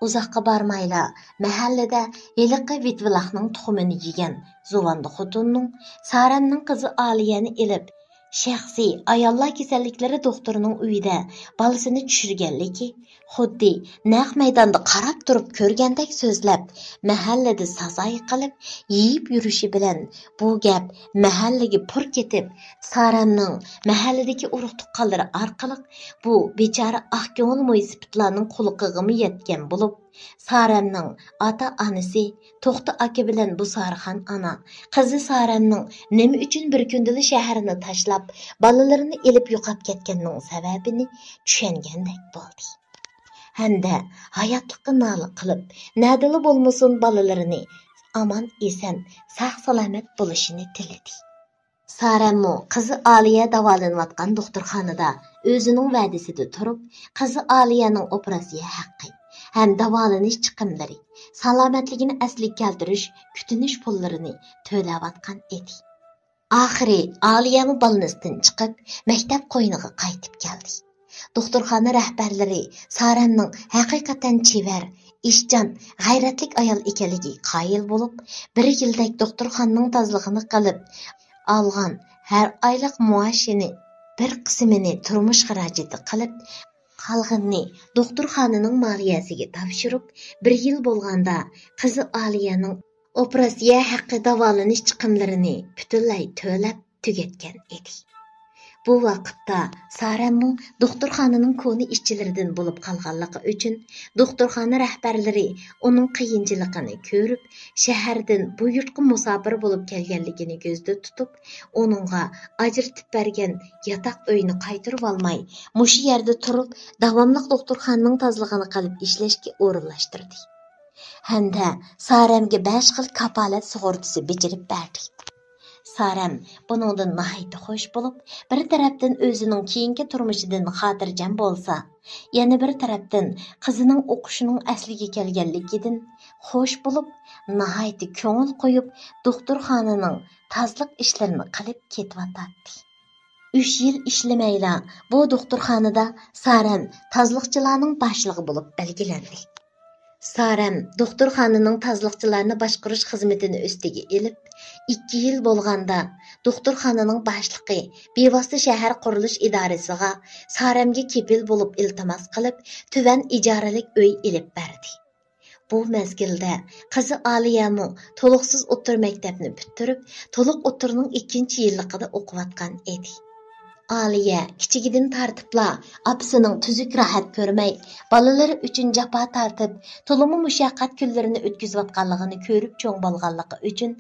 S2: Uzoqqa barmayla mahallada heliqi vitvilaqning tuxumini yegan zuvanda xotinning Saramning qizi Aliyani ilib shaxsiy ayollar kasalliklari doktorining uyida bolasini tushirganligi xuddi naq maydonda qarab turib ko'rgandek so'zlab mahallada sazoy qilib yeyib yurishi bilan bu gap mahallaga pur ketib Saramning mahalladagi urug' tuqqanlari orqali bu bechora oqko'ngil mo'ysipitlarning quliqig'imi yetgan bo'lib Saramning ota-onasi To'xta aka bilan bu Sarxon ana qizi Saramning nima uchun bir kundali shaharni tashlab bolalarini elib yo'qab ketganining sababini tushungandek bo'ldi. Hamda hayotlikqa nola qilib, nadili bo'lmasin bolalarini aman eson, sog' salomat bo'lishini tiladi. Sarammo qizi Aliya davolanayotgan doktorxonada o'zining va'dasida turib, qizi Aliyaning operatsiya haqqi ham davolanish chiqimlari, salomatligini asliga keltirish, kutinish pullarini to'layotgan edi. Oxiri Aliyaning balnisdan chiqib, maktab qo'yniga qaytib keldi. Doktorxona rahbarlari Saramning haqiqatan chevar, ishchan, g'ayratlik ayol ekanligiga qoyil bo'lib, bir yildek doktorxonaning tozlig'ini qilib, algan har oylik maoshini bir qismini turmush xarajati qilib, qolganini doktorxonaning moliyasiga topshirib, bir yil bo'lganda qizi Aliyaning operatsiya haqqi davolanish chiqimlarini butunlay to'lab tugatgan edi. Bu vaqtda Sarammo doktorxonaning koni ishchilaridan bo'lib qolganligi uchun doktorxona rahbarlari uning qiyinchiligini ko'rib, shahardan bu yurtga musofir bo'lib kelganligini ko'zda tutib, uningga ajratib bergan yotoq uyni qaytarib olmay, mushu yerda turib, davomli doktorxonaning tozlig'ini qilib ishlashga o'rinlashtirdi. Hamda Saramga 5 xil kafolat sug'urtasi bijirib berdi. Saram buningdan nihoyat xush bo'lib, bir tarafdan o'zining keyingi turmushidan xotirjam bo'lsa, yana bir tarafdan qizining o'qishining asliga kelganligidan xush bo'lib, nihoyat ko'ngil qo'yib, doktorxonaning tozliq ishlarini qilib ketyotdi. 3 yil ishlamayla bu doktorxonada Saram tozliqchilarning boshlig'i bo'lib belgilandi. Saram doktorxonaning tozliqchilarni boshqarish xizmatini ustiga olib, 2 yil bo'lganda doktorxonaning boshlig'i bevosita shahar qurilish idorasiga Saramga kepil bo'lib iltimos qilib, tuvan ijoralik uy ilib berdi. Bu mezgilda qizi Aliyamo to'liqsiz o'rta maktabni bitirib, to'liq o'rtaning 2-yilligida o'qiyotgan edi. Aliya kichigidan tartibla opasining tuzuk rahat ko'rmay, bolalari uchun jafo tortib, to'limi mushaqqat kunlarini o'tkazayotganligini ko'rib cho'ng bo'lganligi uchun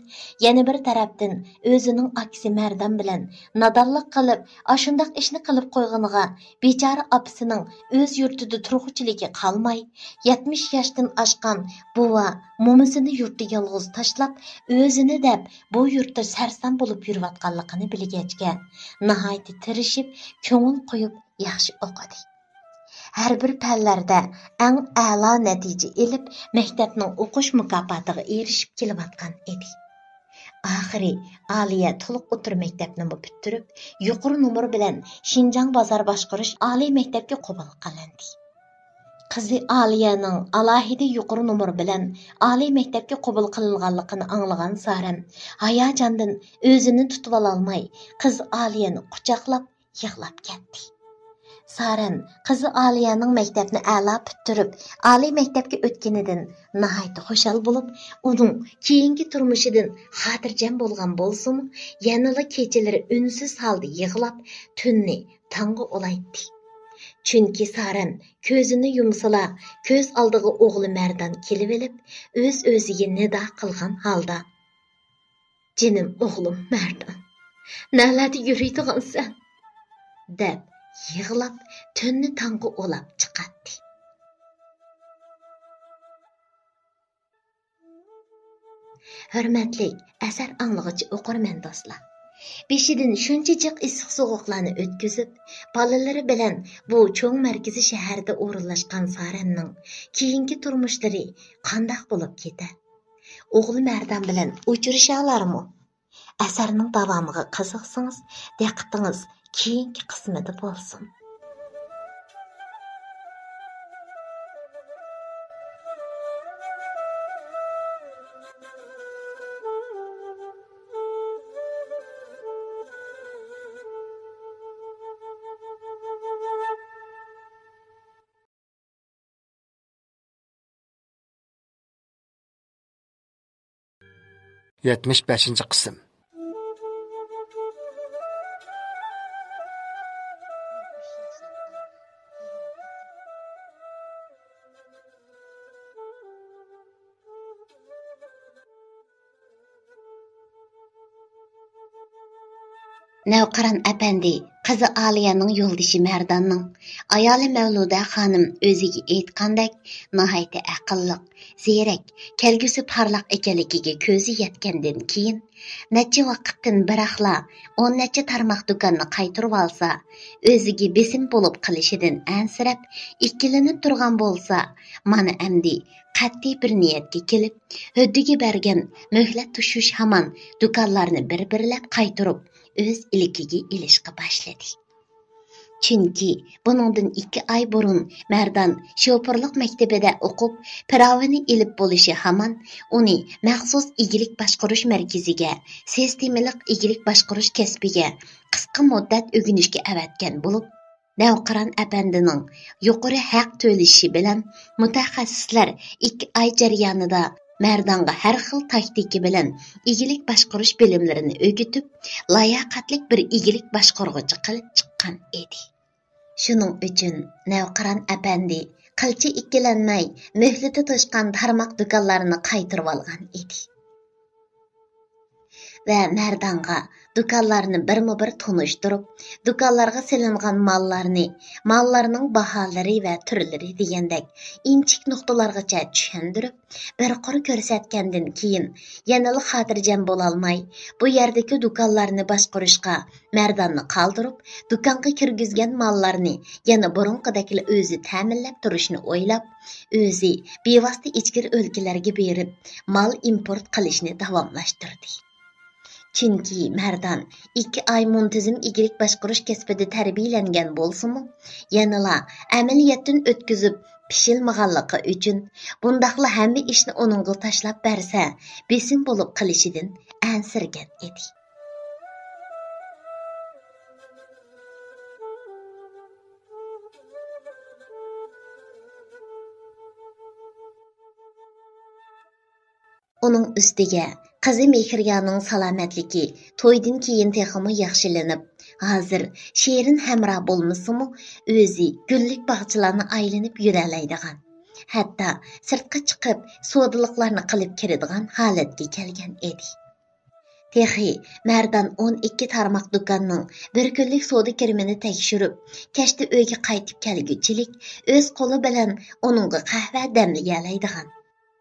S2: yana bir tarafdan o'zining aksi Mardam bilan nadonlik qilib, ashundaq ishni qilib qo'yganiga bechora opasining o'z yurtida turg'uchiligi qolmay, 70 yoshdan oshgan buva mo'misini yurtda yolg'iz tashlab, o'zini deb bu yurtda sarson bo'lib yurayotganligini bilgachga nihoyat tirishib, ko'ngil qo'yib yaxshi o'qidi. Har bir fanlarda eng a'lo natija elib, maktabning o'qish mukofotiga erishib kelayotgan edi. Oxiri Aliya to'liq o'tir maktabni bitirib, yuqori nomer bilan Shinjang bozor boshqarish oliy maktabga qabul qilindi. Qizi Aliyaning alohida yuqori nomer bilan oliy maktabga qabul qilinganligini anglagan Saram hayajondan o'zini tutib ololmay, qiz Aliyani quchoqlab yig'lab ketdi. Saram qizi Aliyaning maktabni a'lo bitirib, oliy maktabga o'tganidan nihoyat xushal bo'lib, uning keyingi turmushidan xotirjam bo'lgan bo'lsa-mu, yanada kechalari unsiz holda yig'lab, tunni tongga ulaydi. Chunki Saram ko'zini yumsala, ko'z oldiga o'g'li Mardan kelib olib, o'z-o'ziga nido qilgan holda: "Jinim o'g'lim Mardan, nalarda yuriydigansan?" deb yig'lab, tunni tongga ulab chiqadi. Hurmatli asar anglag'uchi o'qirman do'stlar. Beshidan shuncha jiq issiq sovuqlarni o'tkazib, bolalari bilan bu cho'ng markaziy shaharda o'rinlashgan Saramning keyingi turmushlari qanday bo'lib ketadi? O'g'li Mardam bilan uchrashalarmi? Asarning davomiga qiziqsangiz, diqqatingiz keyingi qismida bo'lsin.
S1: 75 qism.
S2: Navqiron apandi qizi Aliyaning yo'ldoshi Mardanning ayoli Mavluda xonim o'ziga aytgandek nihoyat aqlliq, ziyrak, kelgusi parlaq ekanligiga ko'zi yetgandan keyin necha vaqtdan biraqla 10 necha tarmoq do'konni qaytirib olsa, o'ziga besim bo'lib qilishidan ansirab, ikkilanib turgan bo'lsa, mana endi qat'iy bir niyatga kelib, huddiga bergan muhlat tushish hamon do'konlarni bir-birlab qaytirib o'z ilkiga ilishga boshladi. Chunki buningdan 2 oy burun Mardan shofirlik maktabida o'qib, pirovini ilib bo'lishi hamon uni maxsus igilik boshqarish markaziga, sistemalik igilik boshqarish kasbiga qisqa muddat o'ginishga avatgan bo'lib, Navqiron apandining yuqori haq to'lishi bilan mutaxassislar 2 oy jarayonida Mardonga har xil taktika bilan igilik boshqarish bilimlarini o'rgatib, layoqatlik bir igilik boshqarg'uchi qilib chiqqan edi. Shuning uchun Navqiron apandi qilcha ikkilanmay muhlati to'shqan tarmoq do'konlarini qaytirib olgan edi. Va Mardonga do'konlarni birma-bir tunishtirib, do'konlarga silingan mallarning baholari va turlari degandek inchik nuqtalargacha tushundirib, bir qor ko'rsatgandan keyin yanada xotirjam bo'lolmay, bu yerdagi do'konlarni boshqarishga Mardonni qoldirib, do'konga kirgizgan mallarni yana burunqidagila o'zi ta'minlab turishni o'ylab, o'zi bevosita ichkir o'lkalarga berib, mal import qilishni davomlashtirdi. Chunki Mardon 2 oy muntazam igilik boshqarish kasbida tarbiyalangan bo'lsa-mu, yanala amaliyotdan o'tkazib pishilmaganligi uchun bundaqla hamma ishni uningga tashlab bersa, besim bo'lib qilishidan ansirgan edi. Uning ustiga qizi Mehriyonning salomatligi to'ydan keyin texmi yaxshilanib, hozir Sherin hamro bo'lmasa-mu, o'zi gullik bog'chalarni aylanib yuralaydigan, hatto sirtqa chiqib savdoliklarni qilib kiradigan holatga kelgan edi. Texi Mardon 12 tarmoq do'konning bir kunlik savdo kirimini tekshirib, kashda uyga qaytib kelguchilik o'z qo'li bilan uningga qahva damlayalaydigan.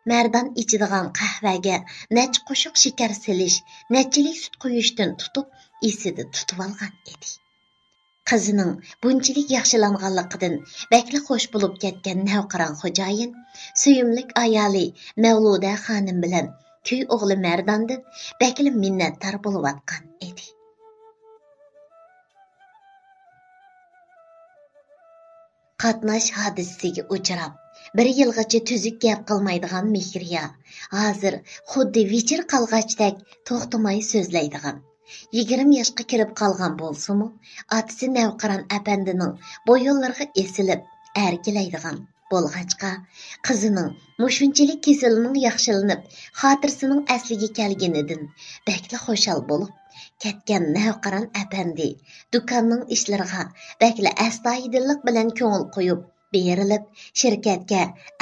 S2: Mardon ichadigan qahvaga necha qo'shiq shakar silish, nechilik sut quyishdan tutib, esida tutib olgan edi. Qizining bunchalik yaxshilanganligidan bakli xo'sh bo'lib ketgan Navqiron xo'jayin, suyumlik ayoli Mavluda xonim bilan kuy o'g'li Mardondan bakli minnatdor bo'lib atgan edi. Qatnash hodisasiga uchrab, 1 yilgacha tuzuk gap qilmaydigan Mehriya hozir xuddi vichir qalg'achdek to'xtamay so'zlaydigan. 20 yoshga kirib qolgan bo'lsa-mu, otasi Navqiron apandining bu yo'llarga esilib, erkilaydigan bo'lg'achqa, qizining mushunchalik kesilining yaxshilanib, xotirasining asliga kelganidan bakli xo'shal bo'lib ketgan Navqiron apandi do'konning ishlariga bakli astoydillik bilan ko'ngil qo'yib, berilib, shirkatga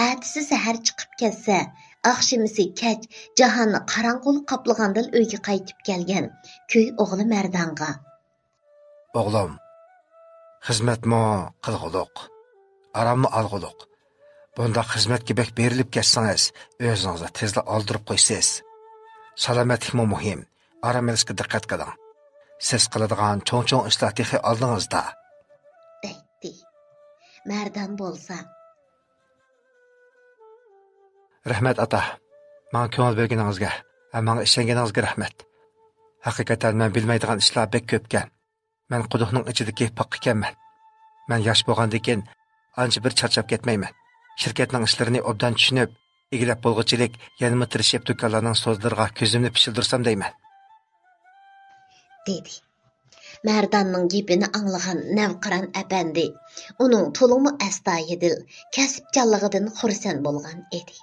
S2: atisi sahar chiqib ketsa, axshimisi kech jahonni qorong'ulik qoplagandan uyga qaytib kelgan kuy o'g'li Mardonga:
S1: O'g'lim, xizmatmi qilg'uliq, arommi olg'uliq. Bunda xizmatga bek berilib ketsangiz, o'zingizni tezla oldirib qo'ysiz. Salomatlikmi muhim, aramingizga diqqat qiling. Siz qiladigan cho'ng-cho'ng ishlar texi oldingizda.
S2: Deydi. Mardon bo'lsa:
S1: Rahmat ata, menga ko'ngil berganingizga, menga ishonganingizga rahmat. Haqiqatan men bilmaydigan ishlar bek ko'pkan. Men quduqning ichidagi poq ekanman. Men yosh bo'lgandan keyin ancha bir charchab ketmayman. Shirkatning ishlarini obdan tushunib, egilib bo'lg'ichilik, yanama tirishib do'konlarning so'zlariga ko'zimni pishildirsam deyman.
S2: Dedi. Mardonning gapini anglagan Navqiron apandi uning to'liqmi astoydil kasbchanligidan xursand bo'lgan edi.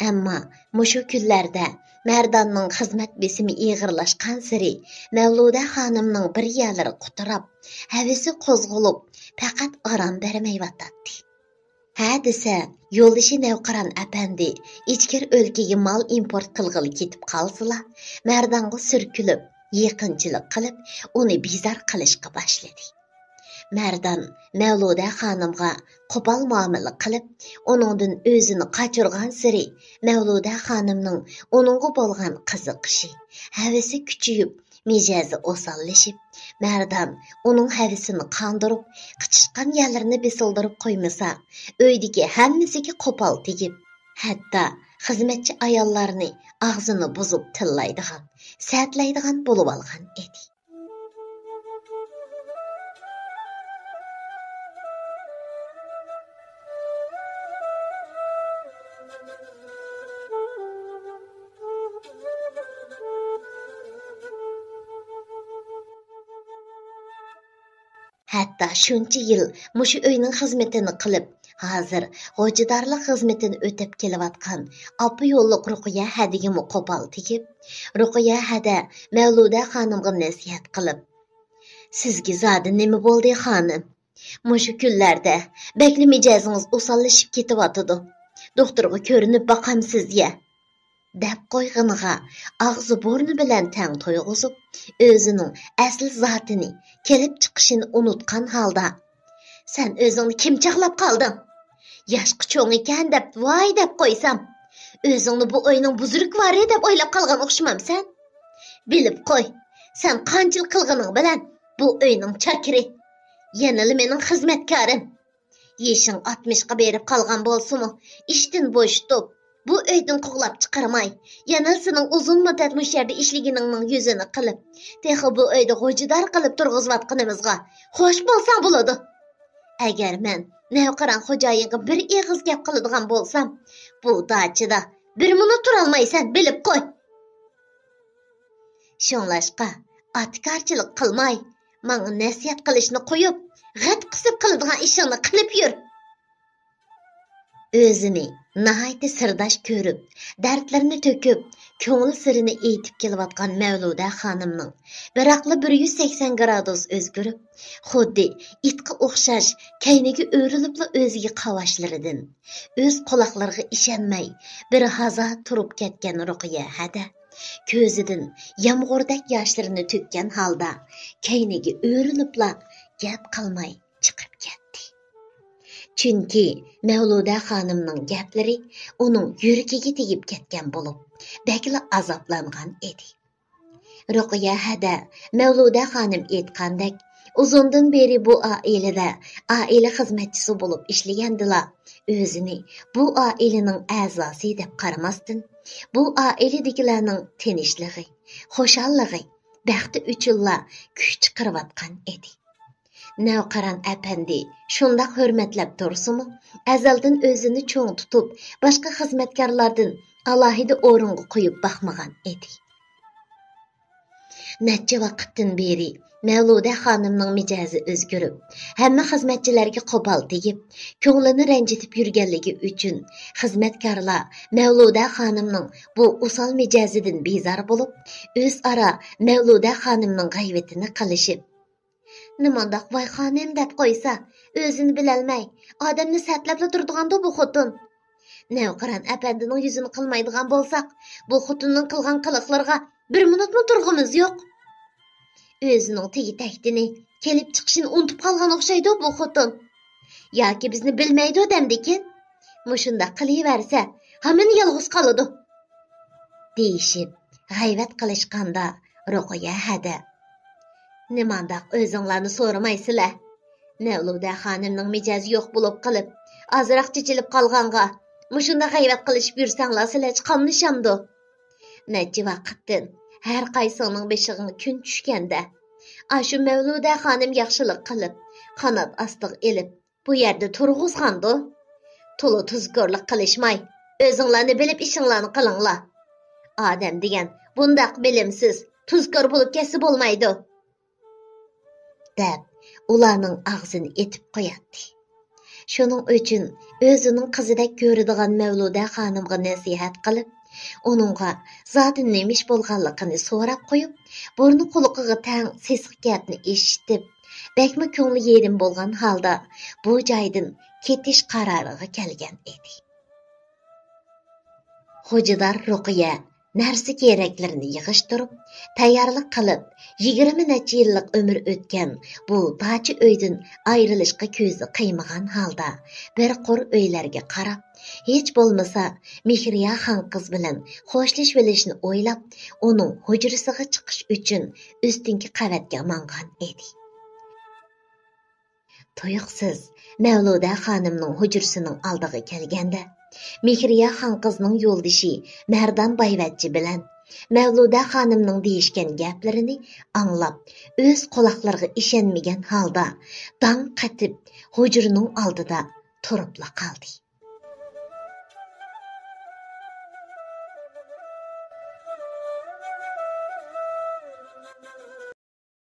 S2: Әмма мушу күнләрдә Мәрданның xizmat besimi ig'irlashgan siri Mavluda xonimning bir yerlari qutirab, havisi qo'zg'alib, faqat orom bermayotdi. Ha desa, yo'ldoshi Navqiron apandi ichkir o'lkaga mol import qilg'ili ketib qolsila, Mardonga surkilib, yaqinchilik qilib, uni bezor qilishga boshladi. Mardon Mavluda xonimga qo'pol muomala qilib, uningdan o'zini qochirgan siri Mavluda xonimning uningga bo'lgan qiziqishi, havasi kuchayib, mijazi osonlashib, Mardon uning havisini qondirib, qichishgan yerlarini besildirib qo'ymasa, uydagi hammasiga qo'pol tegib, hatto xizmatchi ayollarni og'zini buzib tillaydigan, satlaydigan bo'lib olgan edi. Hatta shuncha yil mushu uyning xizmatini qilib, hozir g'o'jidorlik xizmatini o'tab kelayotgan opa yo'lliq Ruqiya hadiga qo'pol tegib, Ruqiya hada Mavluda xonimga nasihat qilib, "Sizga zodi nima bo'ldi, xonim? Mushu kunlarda bakli mijozingiz osonlashib ketyotidi. Doktorga ko'rinib boqamsiz-ya?" deb qo'yg'iniga og'zi burni bilan tang to'yg'izib, o'zining asl zotini, kelib chiqishini unutgan holda, "Sen o'zingni kim chaqlab qolding? Yoshqi cho'ng ekan deb voy deb qo'ysam, o'zingni bu o'yning buzrukvari deb o'ylab qolgan o'xshamamsan? Bilib qo'y, sen qanchalik qilganing bilan bu o'yning chakiri, yanali mening xizmatkorim. Yeshing 60 ga berib qolgan bo'lsa-mu, ishdan bo'shtib, bu uydan qo'g'lab chiqarmay, yana sening uzun muddat mush yerda ishlaganingning yuzini qilib, texi bu uyda g'o'jidor qilib turg'izayotganimizga xo'sh bo'lsang bo'ladi. Agar men Navqiron xo'jayinga bir eg'iz gap qiladigan bo'lsam, bu dachida bir minut turolmaysan, bilib qo'y. Shunlashqa, atkarchilik qilmay, menga nasihat qilishni qo'yib, g'at qisib qiladigan ishingni qilib yur." O'zini nihoyatda sirdosh ko'rib, dardlarini to'kib, ko'ngil sirini aytib kelayotgan Mavluda xonimning biroqli 180 gradus o'zgarib, xuddi itga o'xshash kayniga o'rilibla o'ziga qavashlaridan o'z quloqlariga ishonmay bir hazo turib ketgan Ruqiya hada ko'zidan yomg'irdak yoshlarini to'kkan holda kayniga o'rilibla gap qilmay chiqib ketdi. Chunki Mavluda xonimning gaplari uning yuragiga tegib ketgan bo'lib, bakla azoblangan edi. Ruqiya hada Mavluda xonim aytgandek, uzundan beri bu oilada oila xizmatchisi bo'lib ishlagandila, o'zini bu oilaning a'zosi deb qaramasdan, bu oiladagilarning tinchligi, xushallig'i, baxti uchunla kuch chiqarayotgan edi. Navqiron apandi shundoq hurmatlab tursimu, azaldan o'zini cho'ng tutib, boshqa xizmatkorlardan alohida o'ringa qo'yib boqmagan edi. Necha vaqtdan beri Mavluda xonimning mijozi o'zgarib, hamma xizmatchilarga qo'pol tegib, ko'nglini ranjitib yurganligi uchun xizmatkorlar Mavluda xonimning bu usol mijozidan bezor bo'lib, o'zaro Mavluda xonimning g'ayvatini qilishib, "Nimandoq voy xonim deb qo'ysa, o'zini bilolmay, odamni satlabla turdiganda bu xotin. Navqiron apandining yuzini qilmaydigan bo'lsak, bu xotinning qilgan qiliqlarga bir minutmi turg'imiz yo'q. O'zining tegi taktini, kelib chiqishini unutib qolgan o'xshaydi bu xotin. Yoki bizni bilmaydi odamdekin. Mushunda qilaversa, hammani yolg'iz qoladi." deyishib, g'ayvat qilishganda Ruqiya hada, "Nimandoq o'zinglarni so'ramaysizlar? Mavluda xonimning mijozi yo'q bo'lib qilib, ozroq chechilib qolganga, mushunda g'ayvat qilishib yursanglar sizlar chiqamnishamdi. Necha vaqtdan har qaysining beshig'iga kun tushganda, ashu Mavluda xonim yaxshilik qilib, qanot ostiga elib, bu yerda turg'izgandi. To'la tuzkorlik qilishmay, o'zinglarni bilib ishinglarni qilinglar. Odam degan bundoq bilimsiz, tuzkor bo'lib ketsa bo'lmaydi." deb ularning og'zini etib qo'yadi. Şunun üçün özünün qızıdək görüdüğən Mevluda xanımğa nəsihət qılıb, onunğa zadı nemiş bolğanlığını sorab qoyub, burnu quluqıға təng sesiq gətini eşitib, bəkmi köngli yerim bolğan halda bu joydan ketiş qararıga kelgan edi. Hocadar Ruqiya narsa keraklarını yig'ishtirib, tayyorlik qilib, 20 necha yillik umr o'tgan bu dachi uydan ayrilishga ko'zi qiymagan holda bir qur uylarga qarab, hech bo'lmasa Mehriya xon qiz bilan xo'shlashib olishni o'ylab, uning hujrasiga chiqish uchun ustinki qavatga mangan edi. Tuyuqsiz Mevluda xonimning hujrasining oldiga kelganda, Mehriya xon qizning yo'ldishi Mardan Bayvatchi bilan Mevluda xonimning deyishgan gaplarini anglab, o'z quloqlariga ishonmagan holda dong qatib hujrining oldida turibla qoldi.